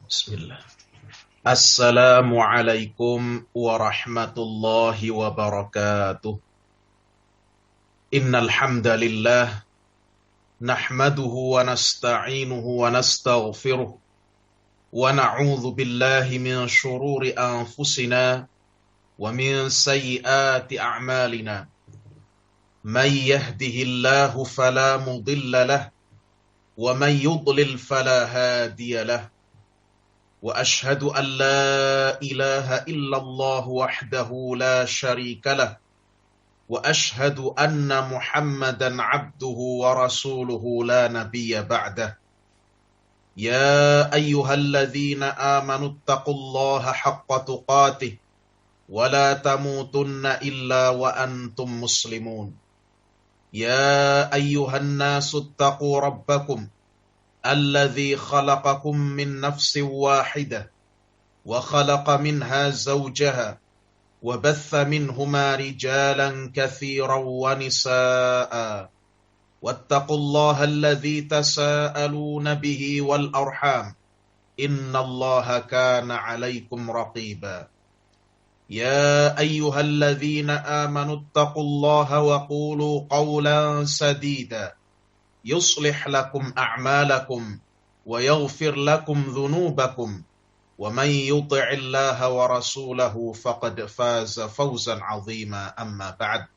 Bismillah. Assalamualaikum warahmatullahi wabarakatuh. Innal hamdalillah nahmaduhu wa nasta'inuhu wa nastaghfiruh wa na'udzu billahi min shururi anfusina wa min sayyiati a'malina. May yahdihillahu fala mudilla lahu wa may yudlil fala hadiya lahu. وأشهد أن لا إله إلا الله وحده لا شريك له وأشهد أن محمدا عبده ورسوله لا نبي بعده يا أيها الذين آمنوا اتقوا الله حق تقاته ولا تموتن إلا وأنتم مسلمون يا أيها الناس اتقوا ربكم الذي خلقكم من نفس واحدة وخلق منها زوجها وبث منهما رجالا كثيرا ونساء واتقوا الله الذي تساءلون به والأرحام إن الله كان عليكم رقيبا يا أيها الذين آمنوا اتقوا الله وقولوا قولا سديدا يصلح لكم أعمالكم ويغفر لكم ذنوبكم ومن يطع الله ورسوله فقد فاز فوزا عظيما أما بعد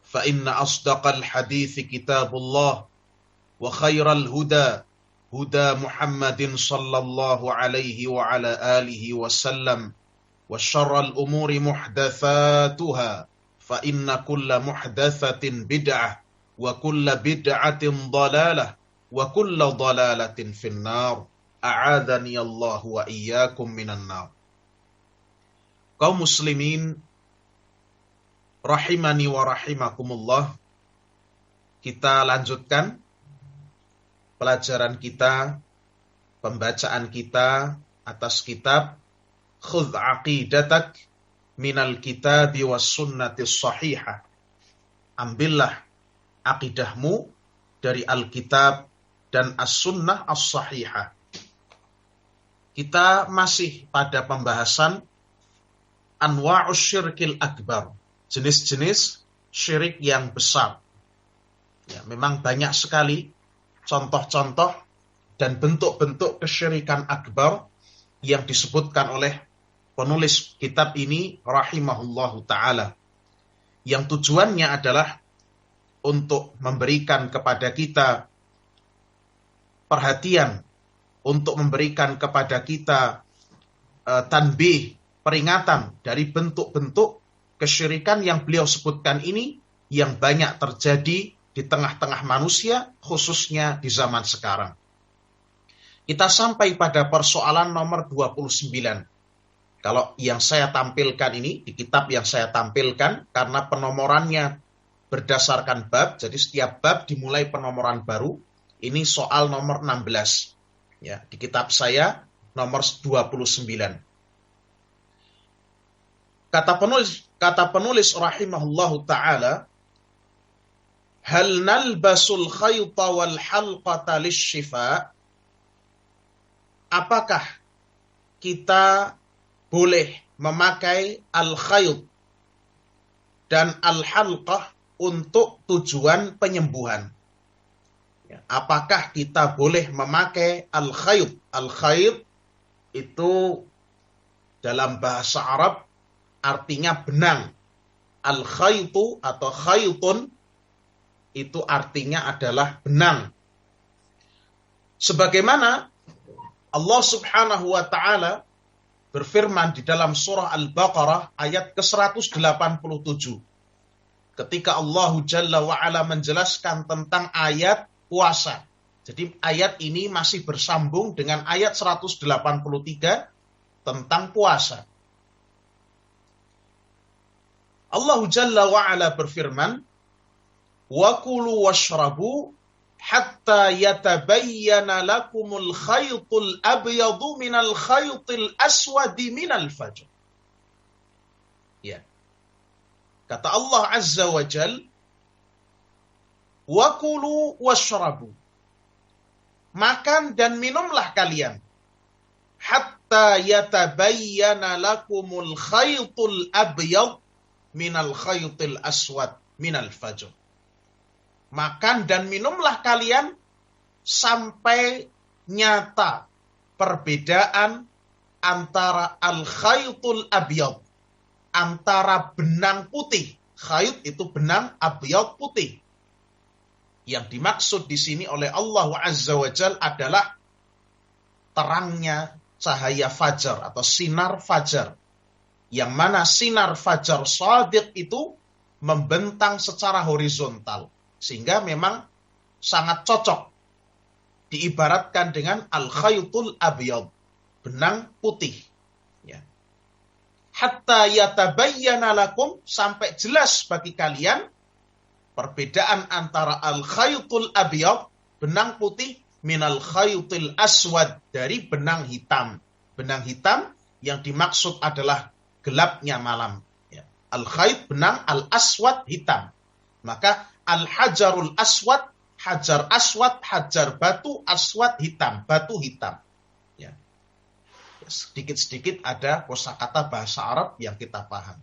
فإن أصدق الحديث كتاب الله وخير الهدى هدى محمد صلى الله عليه وعلى آله وسلم وشر الأمور محدثاتها فإن كل محدثة بدعة وكل بدعة ضلالة وكل ضلالة في النار أعاذني الله وإياكم من النار. Kaum muslimin rahimani wa rahimakumullah, kita lanjutkan pelajaran kita, pembacaan kita atas kitab Khudh Aqidatak minal kitabi was sunnati sahihah. Ambillah akidahmu dari Alkitab dan As-Sunnah As-Sahihah. Kita masih pada pembahasan Anwa'us Syirkil Akbar, jenis-jenis syirik yang besar. Ya, memang banyak sekali contoh-contoh dan bentuk-bentuk kesyirikan akbar yang disebutkan oleh penulis kitab ini rahimahullahu ta'ala. Yang tujuannya adalah untuk memberikan kepada kita perhatian, untuk memberikan kepada kita tanbih, peringatan dari bentuk-bentuk kesyirikan yang beliau sebutkan ini yang banyak terjadi di tengah-tengah manusia, khususnya di zaman sekarang. Kita sampai pada persoalan nomor 29. Kalau yang saya tampilkan ini, di kitab yang saya tampilkan, karena penomorannya berdasarkan bab, jadi setiap bab dimulai penomoran baru. Ini soal nomor 16. Ya, di kitab saya nomor 29. Kata penulis rahimahullahu ta'ala, hal nalbasul khayta wal halqata lishifa? Apakah kita boleh memakai al-khayt dan al-halqah untuk tujuan penyembuhan? Apakah kita boleh memakai al-khayt? Al-khayt itu dalam bahasa Arab artinya benang. Al-khaytu atau khaytun itu artinya adalah benang. Sebagaimana Allah Subhanahu wa ta'ala berfirman di dalam surah Al-Baqarah ayat ke-187. Ketika Allah Jalla wa'ala menjelaskan tentang ayat puasa. Jadi ayat ini masih bersambung dengan ayat 183 tentang puasa. Allah Jalla wa'ala berfirman, wa kulu washrabu hatta yatabayyana lakumul khaytul abyadu minal khaytil aswadi minal fajr. Ya. Kata Allah Azza wa Jal, wa kulu washrabu. Makan dan minumlah kalian hatta yatabayyana lakumul khaytul abyad minal khaytil aswad minal fajr. Makan dan minumlah kalian sampai nyata perbedaan antara al-khaytul abyad, antara benang putih. Khayt itu benang, abyad putih. Yang dimaksud di sini oleh Allah Azza wa Jalla adalah terangnya cahaya fajar atau sinar fajar. Yang mana sinar fajar shadiq itu membentang secara horizontal. Sehingga memang sangat cocok diibaratkan dengan al-khaytul abyad, benang putih. Ya. Hatta yatabayyana lakum, sampai jelas bagi kalian perbedaan antara al-khaytul abyad, benang putih, minal khaytil aswad, dari benang hitam. Benang hitam yang dimaksud adalah gelapnya malam. Ya. Al-khayt benang, al-aswad hitam. Maka al-hajarul aswad, hajar aswad, hajar batu, aswad hitam, batu hitam. Ya. Sedikit-sedikit ada kosakata bahasa Arab yang kita paham.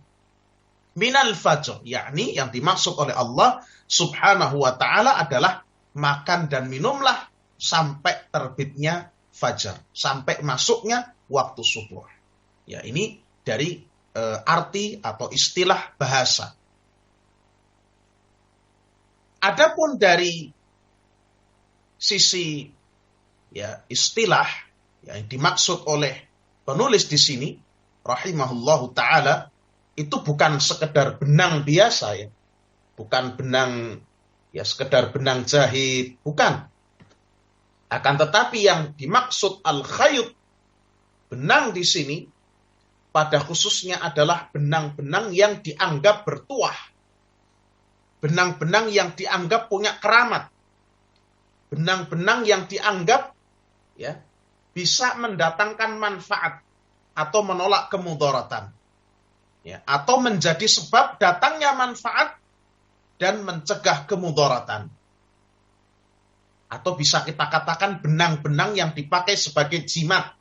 Minal fajr, yakni yang dimaksud oleh Allah subhanahu wa ta'ala adalah makan dan minumlah sampai terbitnya fajar, sampai masuknya waktu subuh. Ya, ini dari arti atau istilah bahasa. Adapun dari sisi ya istilah yang dimaksud oleh penulis di sini rahimahullahu taala, itu bukan sekedar benang biasa ya. Bukan benang ya sekedar benang jahit, bukan. Akan tetapi yang dimaksud al-khayt, benang di sini pada khususnya adalah benang-benang yang dianggap bertuah. Benang-benang yang dianggap punya keramat. Benang-benang yang dianggap ya bisa mendatangkan manfaat atau menolak kemudaratan. Ya, atau menjadi sebab datangnya manfaat dan mencegah kemudaratan. Atau bisa kita katakan benang-benang yang dipakai sebagai jimat.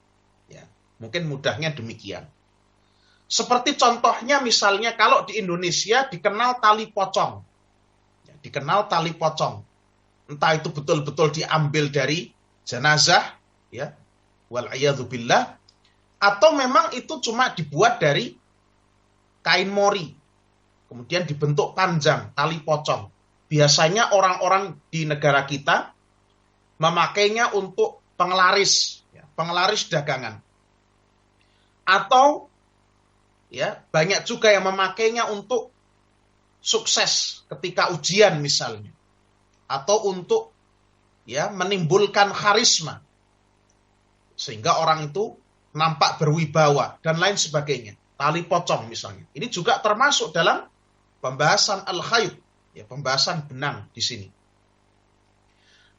Ya, mungkin mudahnya demikian. Seperti contohnya misalnya kalau di Indonesia dikenal tali pocong. Dikenal tali pocong. Entah itu betul-betul diambil dari jenazah, ya, wal'iyadzubillah, atau memang itu cuma dibuat dari kain mori, kemudian dibentuk panjang, tali pocong. Biasanya orang-orang di negara kita memakainya untuk penglaris, ya, penglaris dagangan. Atau ya banyak juga yang memakainya untuk sukses ketika ujian misalnya, atau untuk ya menimbulkan karisma sehingga orang itu nampak berwibawa dan lain sebagainya. Tali pocong misalnya, ini juga termasuk dalam pembahasan al-khayt, ya, pembahasan benang di sini.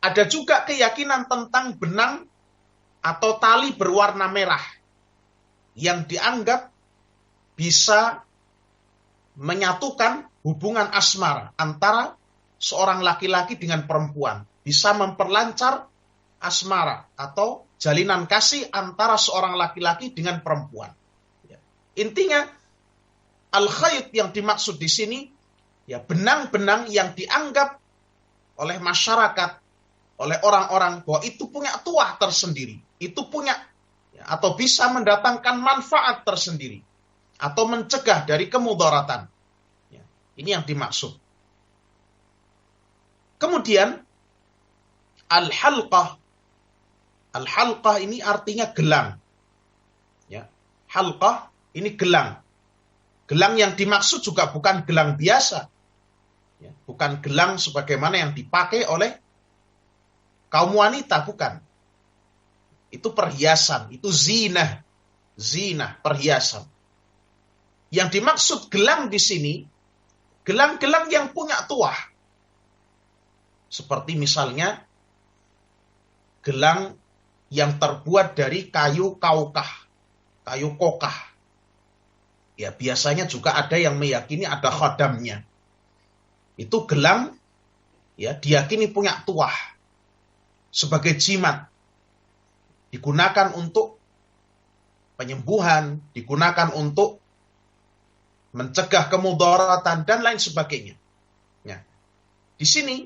Ada juga keyakinan tentang benang atau tali berwarna merah yang dianggap bisa menyatukan hubungan asmara antara seorang laki-laki dengan perempuan, bisa memperlancar asmara atau jalinan kasih antara seorang laki-laki dengan perempuan. Ya. Intinya al-khayt yang dimaksud di sini ya benang-benang yang dianggap oleh masyarakat, oleh orang-orang bahwa itu punya tuah tersendiri, itu punya ya, atau bisa mendatangkan manfaat tersendiri atau mencegah dari kemudaratan. Ya, ini yang dimaksud. Kemudian al-halqah. Al-halqah ini artinya gelang. Ya, halqah ini gelang. Gelang yang dimaksud juga bukan gelang biasa. Ya, bukan gelang sebagaimana yang dipakai oleh kaum wanita, bukan. Itu perhiasan, itu zinah. Zinah, perhiasan. Yang dimaksud gelang di sini, gelang-gelang yang punya tuah. Seperti misalnya, gelang yang terbuat dari kayu kaukah, kayu kokah. Ya, biasanya juga ada yang meyakini ada khodamnya. Itu gelang, ya, diyakini punya tuah. Sebagai jimat. Digunakan untuk penyembuhan, digunakan untuk mencegah kemudaratan dan lain sebagainya. Ya. Di sini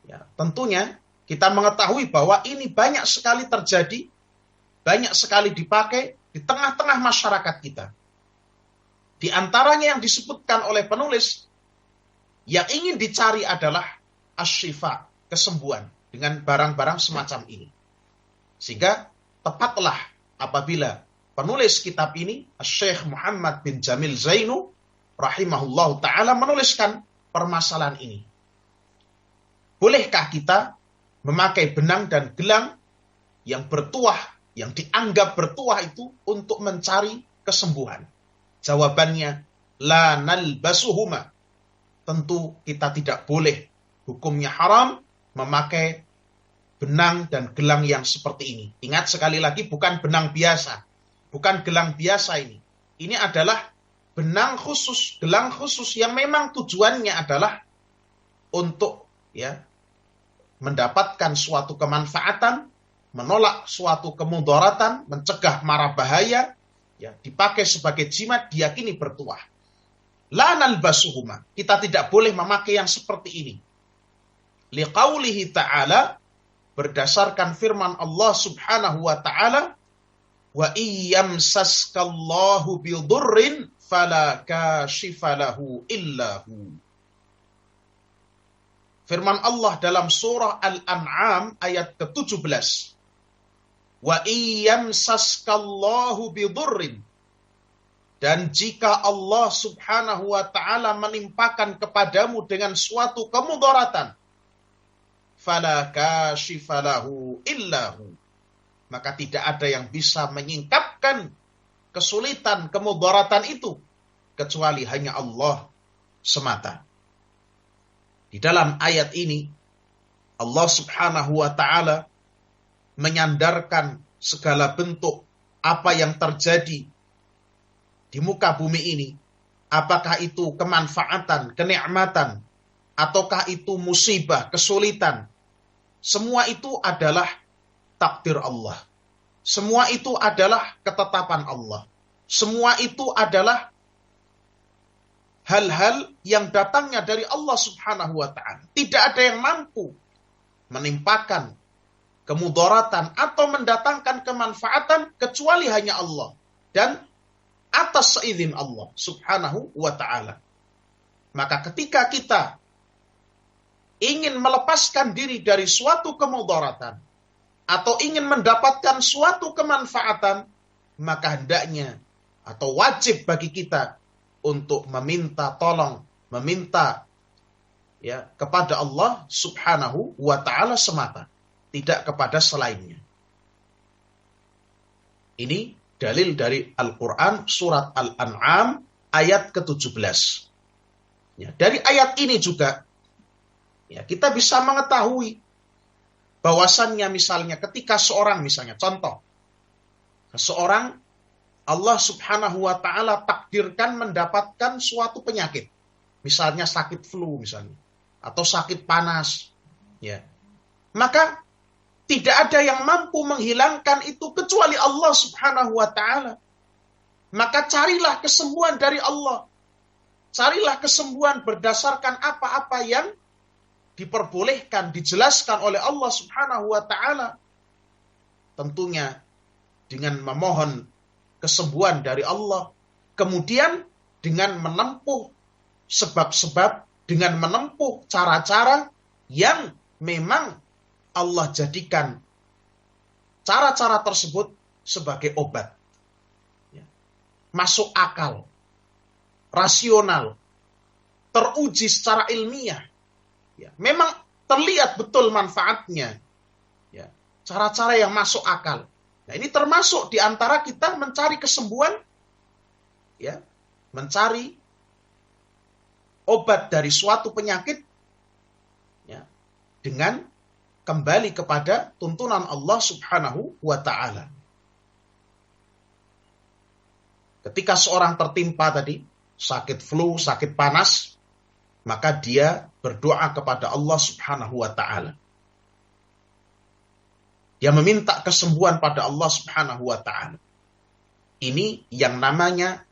ya, tentunya kita mengetahui bahwa ini banyak sekali terjadi, banyak sekali dipakai di tengah-tengah masyarakat kita. Di antaranya yang disebutkan oleh penulis, yang ingin dicari adalah asyifa, kesembuhan dengan barang-barang semacam ini. Sehingga tepatlah apabila penulis kitab ini, Syekh Muhammad bin Jamil Zainu, rahimahullah ta'ala, menuliskan permasalahan ini. Bolehkah kita memakai benang dan gelang yang bertuah, yang dianggap bertuah itu untuk mencari kesembuhan? Jawabannya, la nalbasuhuma. Tentu kita tidak boleh, hukumnya haram memakai benang dan gelang yang seperti ini. Ingat sekali lagi, bukan benang biasa, bukan gelang biasa ini. Ini adalah benang khusus, gelang khusus yang memang tujuannya adalah untuk ya mendapatkan suatu kemanfaatan, menolak suatu kemudaratan, mencegah mara bahaya, ya, dipakai sebagai jimat, diyakini bertuah. La nalbasuhuma. Kita tidak boleh memakai yang seperti ini. Liqaulihi ta'ala, berdasarkan firman Allah subhanahu wa ta'ala, wa iyyamsaskallahu bidurrin fala kashifa lahu illahu. Firman Allah dalam surah Al-An'am ayat ke-17. Wa iyyamsaskallahu bidurrin. Dan jika Allah subhanahu wa ta'ala menimpakan kepadamu dengan suatu kemudaratan, fala kashifa lahu illahu. Maka tidak ada yang bisa menyingkapkan kesulitan kemudaratan itu kecuali hanya Allah semata. Di dalam ayat ini Allah subhanahu wa ta'ala menyandarkan segala bentuk apa yang terjadi di muka bumi ini, apakah itu kemanfaatan, kenikmatan, ataukah itu musibah, kesulitan, semua itu adalah takdir Allah. Semua itu adalah ketetapan Allah. Semua itu adalah hal-hal yang datangnya dari Allah subhanahu wa ta'ala. Tidak ada yang mampu menimpakan kemudaratan atau mendatangkan kemanfaatan kecuali hanya Allah. Dan atas seizin Allah subhanahu wa ta'ala. Maka ketika kita ingin melepaskan diri dari suatu kemudaratan atau ingin mendapatkan suatu kemanfaatan, maka hendaknya atau wajib bagi kita untuk meminta tolong, meminta ya kepada Allah subhanahu wa ta'ala semata, tidak kepada selainnya. Ini dalil dari Al-Quran surat Al-An'am ayat ke-17. Ya, dari ayat ini juga ya, kita bisa mengetahui bahwasannya misalnya ketika seorang, misalnya contoh, seorang Allah subhanahu wa ta'ala takdirkan mendapatkan suatu penyakit. Misalnya sakit flu misalnya. Atau sakit panas. Ya. Maka tidak ada yang mampu menghilangkan itu kecuali Allah subhanahu wa ta'ala. Maka carilah kesembuhan dari Allah. Carilah kesembuhan berdasarkan apa-apa yang diperbolehkan, dijelaskan oleh Allah subhanahu wa ta'ala. Tentunya dengan memohon kesembuhan dari Allah. Kemudian dengan menempuh sebab-sebab, dengan menempuh cara-cara yang memang Allah jadikan cara-cara tersebut sebagai obat. Masuk akal, rasional, teruji secara ilmiah. Ya, memang terlihat betul manfaatnya. Ya, cara-cara yang masuk akal. Nah, ini termasuk di antara kita mencari kesembuhan, ya, mencari obat dari suatu penyakit, ya, dengan kembali kepada tuntunan Allah subhanahu wa ta'ala. Ketika seorang tertimpa tadi, sakit flu, sakit panas, maka dia berdoa kepada Allah subhanahu wa ta'ala. Dia meminta kesembuhan pada Allah subhanahu wa ta'ala. Ini yang namanya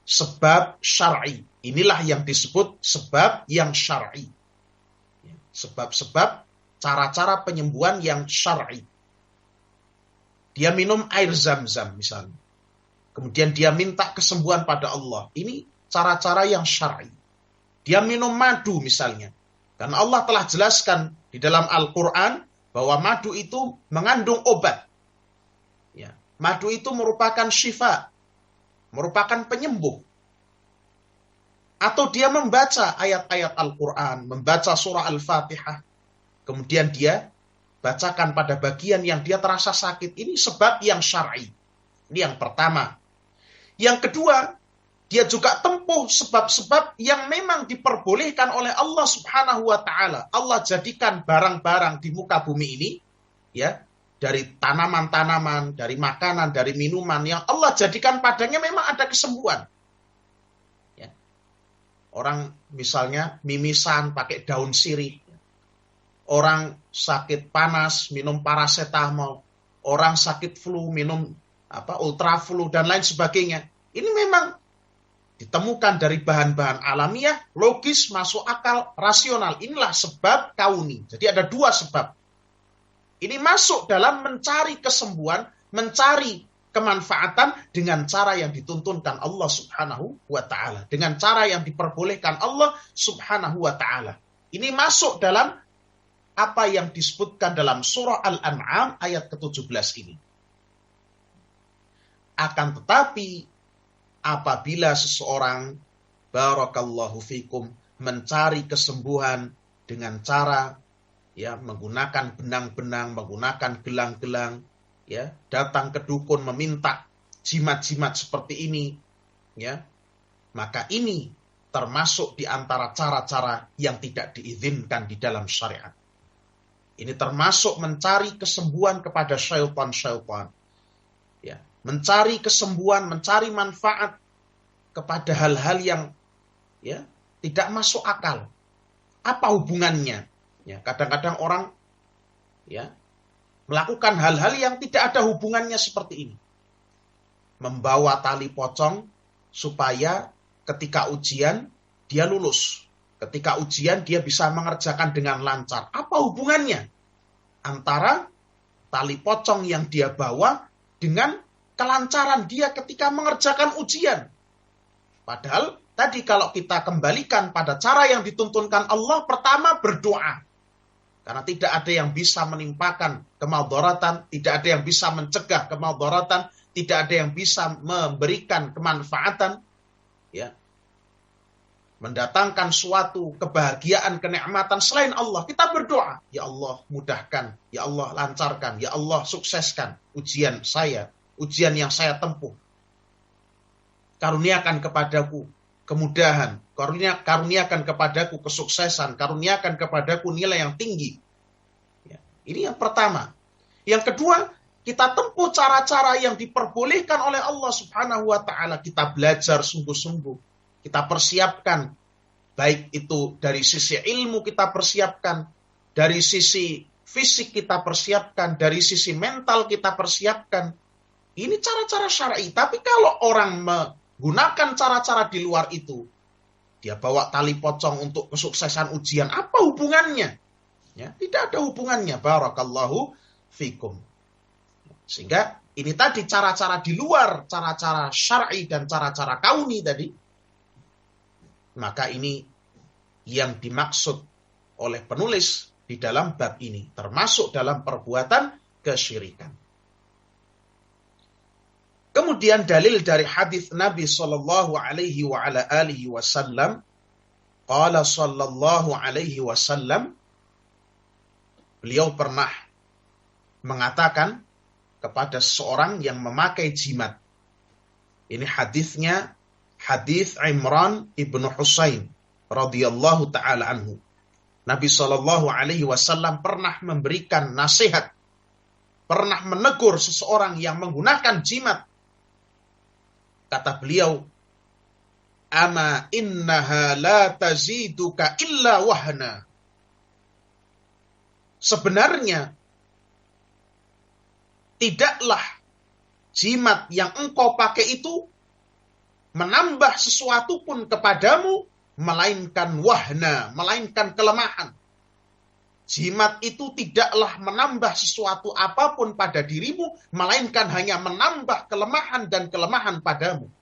sebab syar'i. Inilah yang disebut sebab yang syar'i. Sebab-sebab cara-cara penyembuhan yang syar'i. Dia minum air zam-zam misalnya. Kemudian dia minta kesembuhan pada Allah. Ini cara-cara yang syar'i. Dia minum madu misalnya. Karena Allah telah jelaskan di dalam Al-Quran bahwa madu itu mengandung obat. Ya. Madu itu merupakan syifa, merupakan penyembuh. Atau dia membaca ayat-ayat Al-Quran, membaca surah Al-Fatihah. Kemudian dia bacakan pada bagian yang dia terasa sakit. Ini sebab yang syar'i. Ini yang pertama. Yang kedua, dia juga tempuh sebab-sebab yang memang diperbolehkan oleh Allah Subhanahu wa Ta'ala. Allah jadikan barang-barang di muka bumi ini, ya, dari tanaman-tanaman, dari makanan, dari minuman yang Allah jadikan padanya memang ada kesembuhan. Ya. Orang misalnya mimisan pakai daun sirih. Orang sakit panas minum paracetamol. Orang sakit flu minum ultra flu dan lain sebagainya. Ini memang ditemukan dari bahan-bahan alamiah, logis, masuk akal, rasional. Inilah sebab kauni. Jadi ada dua sebab. Ini masuk dalam mencari kesembuhan, mencari kemanfaatan dengan cara yang dituntunkan Allah Subhanahu wa Ta'ala. Dengan cara yang diperbolehkan Allah Subhanahu wa Ta'ala. Ini masuk dalam apa yang disebutkan dalam surah Al-An'am ayat ke-17 ini. Akan tetapi, apabila seseorang, barakallahu fikum, mencari kesembuhan dengan cara ya menggunakan benang-benang, menggunakan gelang-gelang, ya, datang ke dukun meminta jimat-jimat seperti ini, ya, maka ini termasuk di antara cara-cara yang tidak diizinkan di dalam syariat. Ini termasuk mencari kesembuhan kepada syaitan-syaitan. Ya, mencari kesembuhan, mencari manfaat kepada hal-hal yang ya tidak masuk akal. Apa hubungannya? Ya, kadang-kadang orang ya melakukan hal-hal yang tidak ada hubungannya seperti ini. Membawa tali pocong supaya ketika ujian dia lulus. Ketika ujian dia bisa mengerjakan dengan lancar. Apa hubungannya antara tali pocong yang dia bawa dengan kelancaran dia ketika mengerjakan ujian? Padahal tadi kalau kita kembalikan pada cara yang dituntunkan Allah, pertama berdoa. Karena tidak ada yang bisa menimpakan kemadharatan, tidak ada yang bisa mencegah kemadharatan, tidak ada yang bisa memberikan kemanfaatan, ya, mendatangkan suatu kebahagiaan, kenikmatan selain Allah. Kita berdoa, ya Allah mudahkan, ya Allah lancarkan, ya Allah sukseskan ujian saya, ujian yang saya tempuh. Karuniakan kepadaku kemudahan, karuniakan kepadaku kesuksesan, karuniakan kepadaku nilai yang tinggi. Ya, ini yang pertama. Yang kedua, kita tempuh cara-cara yang diperbolehkan oleh Allah Subhanahu wa Ta'ala. Kita belajar sungguh-sungguh. Kita persiapkan, baik itu dari sisi ilmu kita persiapkan, dari sisi fisik kita persiapkan, dari sisi mental kita persiapkan. Ini cara-cara syar'i. Tapi kalau orang menggunakan cara-cara di luar itu, dia bawa tali pocong untuk kesuksesan ujian, apa hubungannya? Ya, tidak ada hubungannya. Barakallahu fikum. Sehingga ini tadi cara-cara di luar, cara-cara syar'i dan cara-cara kauni tadi. Maka ini yang dimaksud oleh penulis di dalam bab ini, termasuk dalam perbuatan kesyirikan. Kemudian dalil dari hadis Nabi sallallahu alaihi wa ala alihi wasallam, qala sallallahu alaihi wasallam, beliau pernah mengatakan kepada seorang yang memakai jimat. Ini hadisnya hadis Imran ibnu Husain radhiyallahu taala anhu. Nabi sallallahu alaihi wasallam pernah memberikan nasihat, pernah menegur seseorang yang menggunakan jimat. Kata beliau, ama innaha la taziduka illa wahna. Sebenarnya tidaklah jimat yang engkau pakai itu menambah sesuatu pun kepadamu, melainkan wahna, melainkan kelemahan. Jimat itu tidaklah menambah sesuatu apapun pada dirimu, melainkan hanya menambah kelemahan dan kelemahan padamu.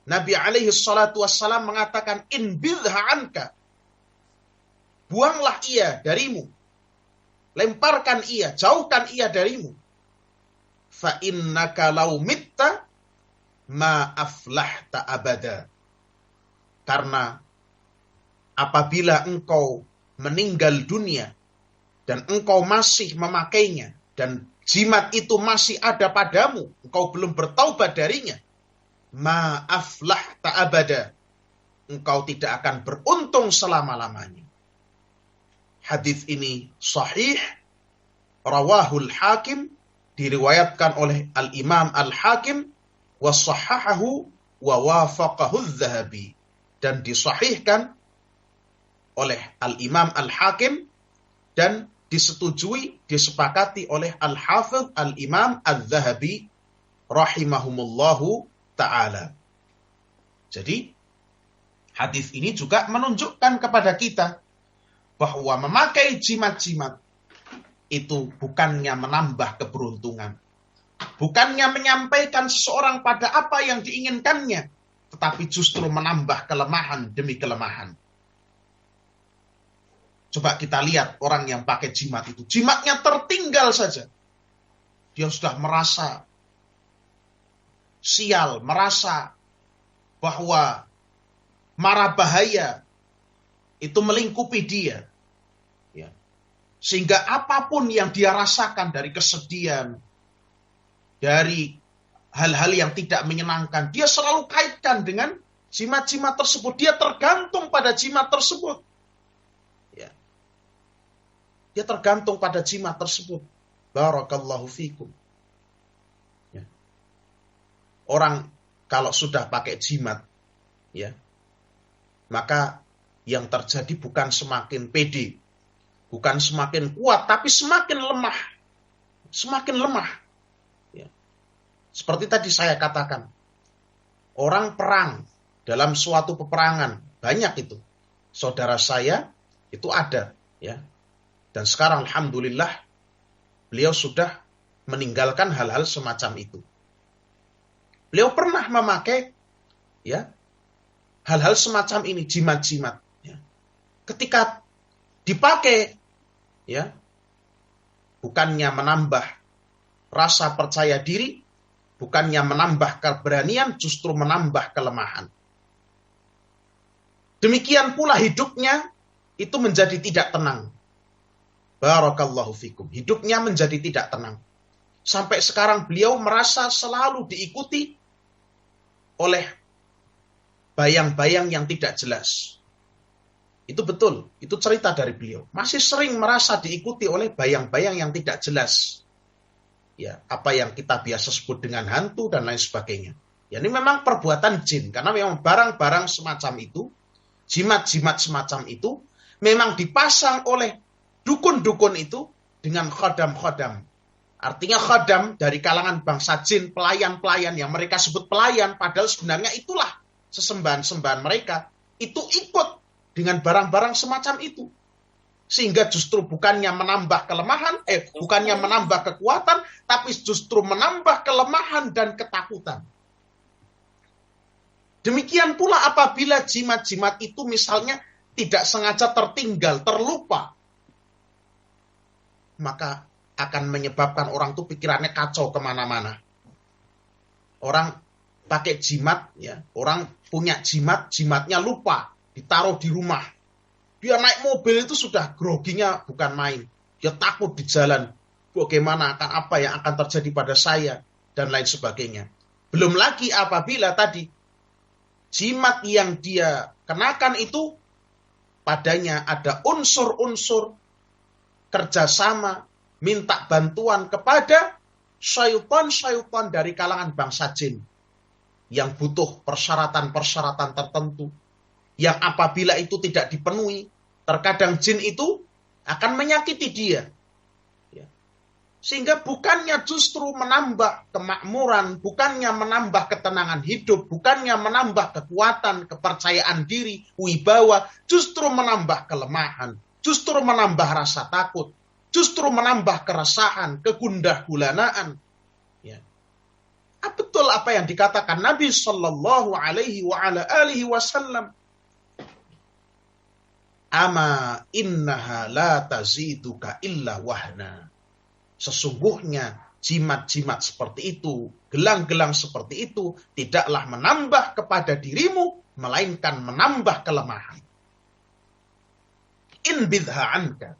Nabi alaihi salatu wassalam mengatakan, inbidha anka, buanglah ia darimu, lemparkan ia, jauhkan ia darimu. Fa innaka law mitta ma aflahta abada. Karena apabila engkau meninggal dunia dan engkau masih memakainya dan jimat itu masih ada padamu, engkau belum bertaubat darinya, ma aflahta abada, engkau tidak akan beruntung selama-lamanya. Hadis ini sahih, rawahul Hakim, diriwayatkan oleh Al-Imam Al-Hakim, wa sahahahu wa wafaqahu Az-Zahabi, dan disahihkan oleh Al-Imam Al-Hakim dan disetujui, disepakati oleh Al-Hafidh Al-Imam Az-Zahabi rahimahumullahu ta'ala. Jadi hadis ini juga menunjukkan kepada kita bahwa memakai jimat-jimat itu bukannya menambah keberuntungan, bukannya menyampaikan seseorang pada apa yang diinginkannya, tetapi justru menambah kelemahan demi kelemahan. Coba kita lihat orang yang pakai jimat itu. Jimatnya tertinggal saja. Dia sudah merasa sial, merasa bahwa mara bahaya itu melingkupi dia. Ya. Sehingga apapun yang dia rasakan dari kesedihan, dari hal-hal yang tidak menyenangkan, dia selalu kaitkan dengan jimat-jimat tersebut. Dia tergantung pada jimat tersebut. Ya. Dia tergantung pada jimat tersebut. Barakallahu fikum. Ya. Orang kalau sudah pakai jimat, ya, maka yang terjadi bukan semakin pede, bukan semakin kuat, tapi semakin lemah. Semakin lemah. Ya. Seperti tadi saya katakan, orang perang dalam suatu peperangan, banyak itu. Saudara saya itu ada, ya. Dan sekarang alhamdulillah beliau sudah meninggalkan hal-hal semacam itu. Beliau pernah memakai, ya, hal-hal semacam ini, jimat-jimat. Ya. Ketika dipakai, ya, bukannya menambah rasa percaya diri, bukannya menambah keberanian, justru menambah kelemahan. Demikian pula hidupnya itu menjadi tidak tenang. Barakallahu fikum. Hidupnya menjadi tidak tenang. Sampai sekarang beliau merasa selalu diikuti oleh bayang-bayang yang tidak jelas. Itu betul, itu cerita dari beliau. Masih sering merasa diikuti oleh bayang-bayang yang tidak jelas. Ya, apa yang kita biasa sebut dengan hantu dan lain sebagainya. Ya, ini memang perbuatan jin, karena memang barang-barang semacam itu, jimat-jimat semacam itu, memang dipasang oleh dukun-dukun itu dengan khodam-khodam. Artinya khodam dari kalangan bangsa jin, pelayan-pelayan yang mereka sebut pelayan, padahal sebenarnya itulah sesembahan-sembahan mereka. Itu ikut dengan barang-barang semacam itu. Sehingga justru bukannya menambah kelemahan, bukannya menambah kekuatan, tapi justru menambah kelemahan dan ketakutan. Demikian pula apabila jimat-jimat itu misalnya tidak sengaja tertinggal, terlupa, maka akan menyebabkan orang itu pikirannya kacau kemana-mana. Orang pakai jimat, ya, orang punya jimat, jimatnya lupa, ditaruh di rumah. Dia naik mobil itu sudah groginya bukan main. Dia takut di jalan. Bagaimana akan apa yang akan terjadi pada saya dan lain sebagainya. Belum lagi apabila tadi jimat yang dia kenakan itu padanya ada unsur-unsur kerjasama, minta bantuan kepada syaitan-syaitan dari kalangan bangsa jin yang butuh persyaratan-persyaratan tertentu, yang apabila itu tidak dipenuhi, terkadang jin itu akan menyakiti dia. Ya. Sehingga bukannya justru menambah kemakmuran, bukannya menambah ketenangan hidup, bukannya menambah kekuatan, kepercayaan diri, wibawa, justru menambah kelemahan, justru menambah rasa takut, justru menambah keresahan, kegundah gulanaan. Ya. Betul apa yang dikatakan Nabi Shallallahu Alaihi Wasallam. Ama innaha la taziduka illa wahna. Sesungguhnya jimat-jimat seperti itu, gelang-gelang seperti itu, tidaklah menambah kepada dirimu, melainkan menambah kelemahan. In bidha anka.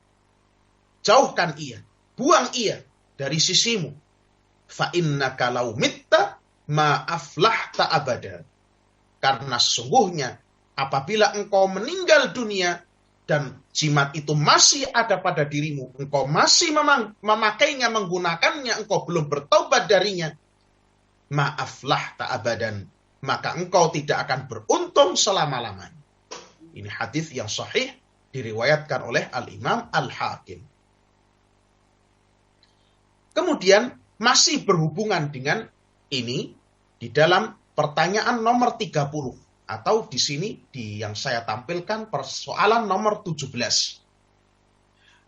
Jauhkan ia, buang ia dari sisimu. Fa innaka law mitta ma aflahta abada. Karena sesungguhnya apabila engkau meninggal dunia, dan jimat itu masih ada pada dirimu, engkau masih memakainya, menggunakannya, engkau belum bertobat darinya, maaflah tak abadan, maka engkau tidak akan beruntung selama-lamanya. Ini hadis yang sahih diriwayatkan oleh Al-Imam Al-Hakim. Kemudian masih berhubungan dengan ini di dalam pertanyaan nomor 30. Atau di sini yang saya tampilkan persoalan nomor 17.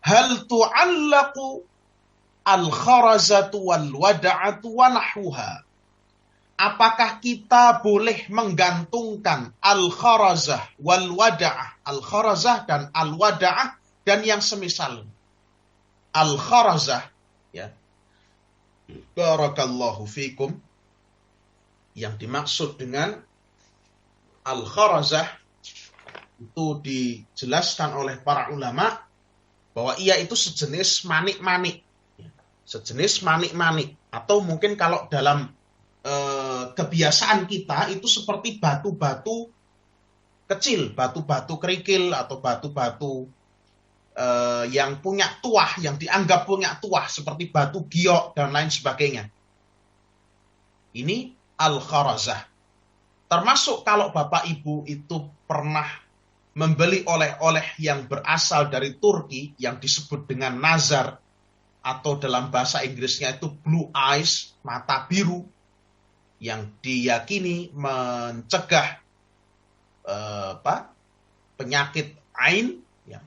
Hal tu'allaqu al-kharazatu wal wada'atu wa nahwuha. Apakah kita boleh menggantungkan al-kharazah wal wada'ah, al-kharazah dan al-wada'ah dan yang semisal. Al-kharazah, ya. Barakallahu fikum. Yang dimaksud dengan al-kharazah itu dijelaskan oleh para ulama bahwa ia itu sejenis manik-manik. Sejenis manik-manik. Atau mungkin kalau dalam kebiasaan kita itu seperti batu-batu kecil, batu-batu kerikil atau batu-batu yang punya tuah, yang dianggap punya tuah seperti batu giok dan lain sebagainya. Ini al-kharazah. Termasuk kalau Bapak Ibu itu pernah membeli oleh-oleh yang berasal dari Turki yang disebut dengan nazar atau dalam bahasa Inggrisnya itu blue eyes, mata biru, yang diyakini mencegah penyakit ain, ya,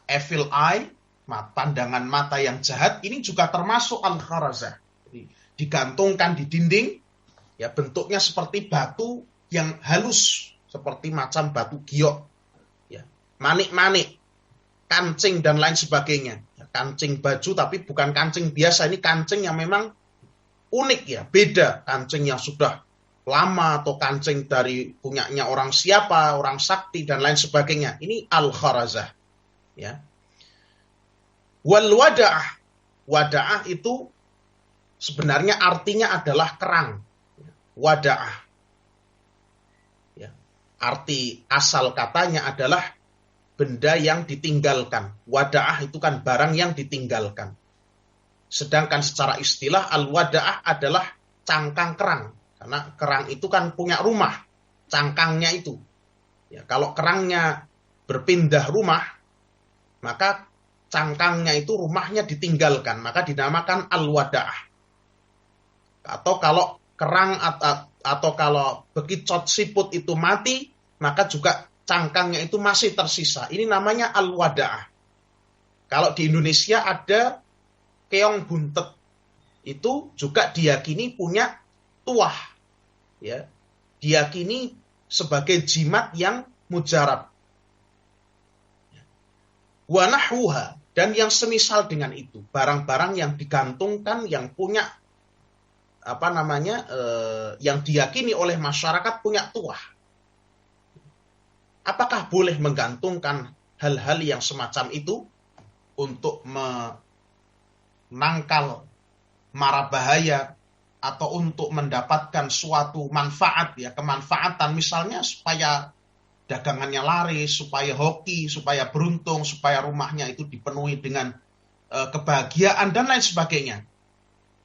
evil eye, pandangan mata yang jahat, ini juga termasuk al-kharazah. Jadi, digantungkan di dinding, ya, bentuknya seperti batu yang halus seperti macam batu giok, ya, manik-manik, kancing dan lain sebagainya. Ya, kancing baju tapi bukan kancing biasa, ini kancing yang memang unik, ya, beda, kancing yang sudah lama atau kancing dari punyanya orang siapa, orang sakti dan lain sebagainya. Ini al-kharazah, ya. Wal wada'ah, wada'ah itu sebenarnya artinya adalah kerang. Wada'ah, arti asal katanya adalah benda yang ditinggalkan. Wada'ah itu kan barang yang ditinggalkan. Sedangkan secara istilah al-wada'ah adalah cangkang kerang. Karena kerang itu kan punya rumah, cangkangnya itu. Ya, kalau kerangnya berpindah rumah, maka cangkangnya itu rumahnya ditinggalkan, maka dinamakan al-wada'ah. Atau kalau kerang atau kalau bekicot siput itu mati, maka juga cangkangnya itu masih tersisa. Ini namanya al-wada'ah. Kalau di Indonesia ada keong buntet. Itu juga diyakini punya tuah. Ya. Diyakini sebagai jimat yang mujarab. Wa nahwuha, dan yang semisal dengan itu. Barang-barang yang digantungkan, yang punya yang diyakini oleh masyarakat punya tuah. Apakah boleh menggantungkan hal-hal yang semacam itu untuk menangkal mara bahaya atau untuk mendapatkan suatu manfaat, ya, kemanfaatan misalnya supaya dagangannya laris, supaya hoki, supaya beruntung, supaya rumahnya itu dipenuhi dengan kebahagiaan dan lain sebagainya.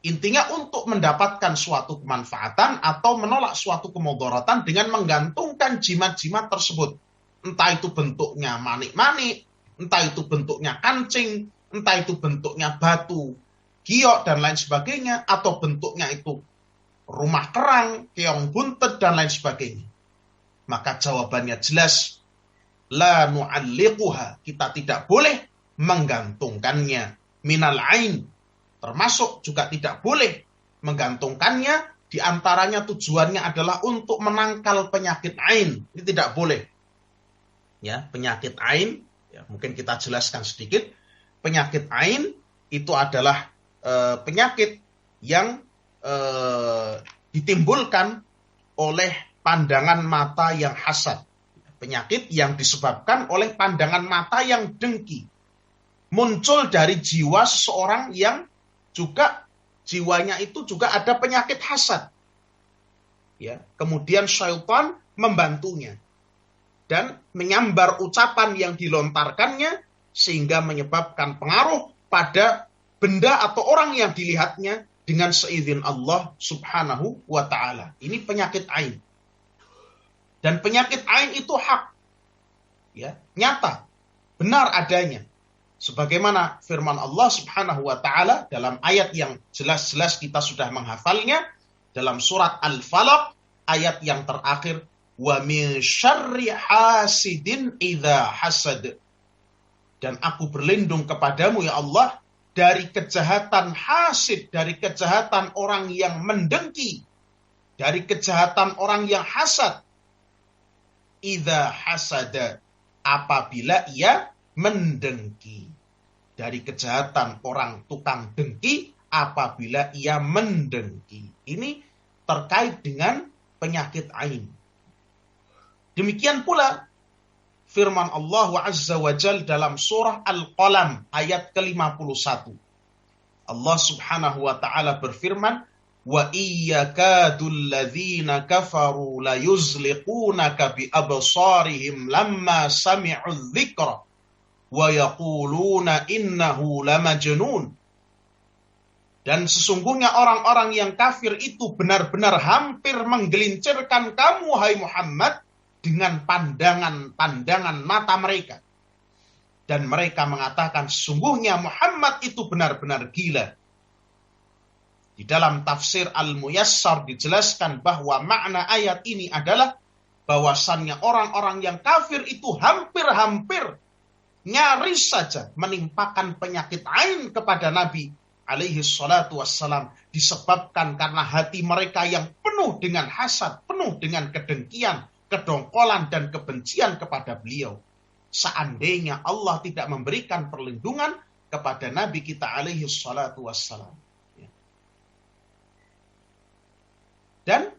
Intinya untuk mendapatkan suatu kemanfaatan atau menolak suatu kemudaratan dengan menggantungkan jimat-jimat tersebut. Entah itu bentuknya manik-manik, entah itu bentuknya kancing, entah itu bentuknya batu giok dan lain sebagainya, atau bentuknya itu rumah kerang, keong buntet dan lain sebagainya. Maka jawabannya jelas, la nu'alliquha, kita tidak boleh menggantungkannya, minal ain, termasuk juga tidak boleh menggantungkannya, diantaranya tujuannya adalah untuk menangkal penyakit ain. Ini tidak boleh. Ya, penyakit ain, ya, mungkin kita jelaskan sedikit. Penyakit ain itu adalah penyakit yang ditimbulkan oleh pandangan mata yang hasad. Penyakit yang disebabkan oleh pandangan mata yang dengki. Muncul dari jiwa seseorang yang juga jiwanya itu juga ada penyakit hasad. Ya, kemudian syaitan membantunya dan menyambar ucapan yang dilontarkannya sehingga menyebabkan pengaruh pada benda atau orang yang dilihatnya dengan seizin Allah Subhanahu wa ta'ala. Ini penyakit ain. Dan penyakit ain itu hak. Ya, nyata, benar adanya. Sebagaimana firman Allah Subhanahu wa ta'ala dalam ayat yang jelas-jelas kita sudah menghafalnya, dalam surat Al-Falaq, ayat yang terakhir, wa min syarri hasidin idza hasad. Dan aku berlindung kepadamu ya Allah dari kejahatan hasid, dari kejahatan orang yang mendengki, dari kejahatan orang yang hasad. Idza hasada, apabila ia mendengki. Dari kejahatan orang tukang dengki apabila ia mendengki. Ini terkait dengan penyakit ain. Demikian pula firman Allah Azza wa Jalla dalam surah Al-Qalam ayat ke-51. Allah Subhanahu wa ta'ala berfirman, wa iyyakadul ladzina kafaru la yuzliqunaka bi absarihim lamma sami'u dzikra wa yaquluna innahu lamajnun. Dan sesungguhnya orang-orang yang kafir itu benar-benar hampir menggelincirkan kamu hai Muhammad dengan pandangan-pandangan mata mereka. Dan mereka mengatakan sesungguhnya Muhammad itu benar-benar gila. Di dalam tafsir Al-Muyassar dijelaskan bahwa makna ayat ini adalah bahwasannya orang-orang yang kafir itu hampir-hampir nyaris saja menimpakan penyakit ain kepada Nabi alaihi salatu wassalam, disebabkan karena hati mereka yang penuh dengan hasad, penuh dengan kedengkian, kedongkolan dan kebencian kepada beliau. Seandainya Allah tidak memberikan perlindungan kepada Nabi kita alaihi salatu wassalam. Dan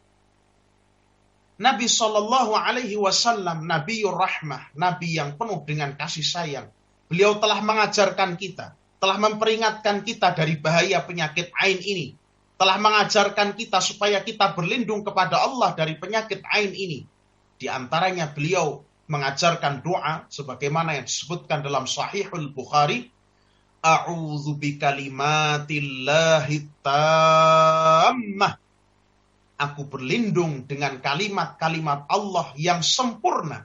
Nabi Shallallahu Alaihi Wasallam, Nabiur Rahmah, Nabi yang penuh dengan kasih sayang. Beliau telah mengajarkan kita, telah memperingatkan kita dari bahaya penyakit ain ini, telah mengajarkan kita supaya kita berlindung kepada Allah dari penyakit ain ini. Di antaranya beliau mengajarkan doa sebagaimana yang disebutkan dalam Sahihul Bukhari, A'udzu bikalimatillahi tammah. Aku berlindung dengan kalimat-kalimat Allah yang sempurna.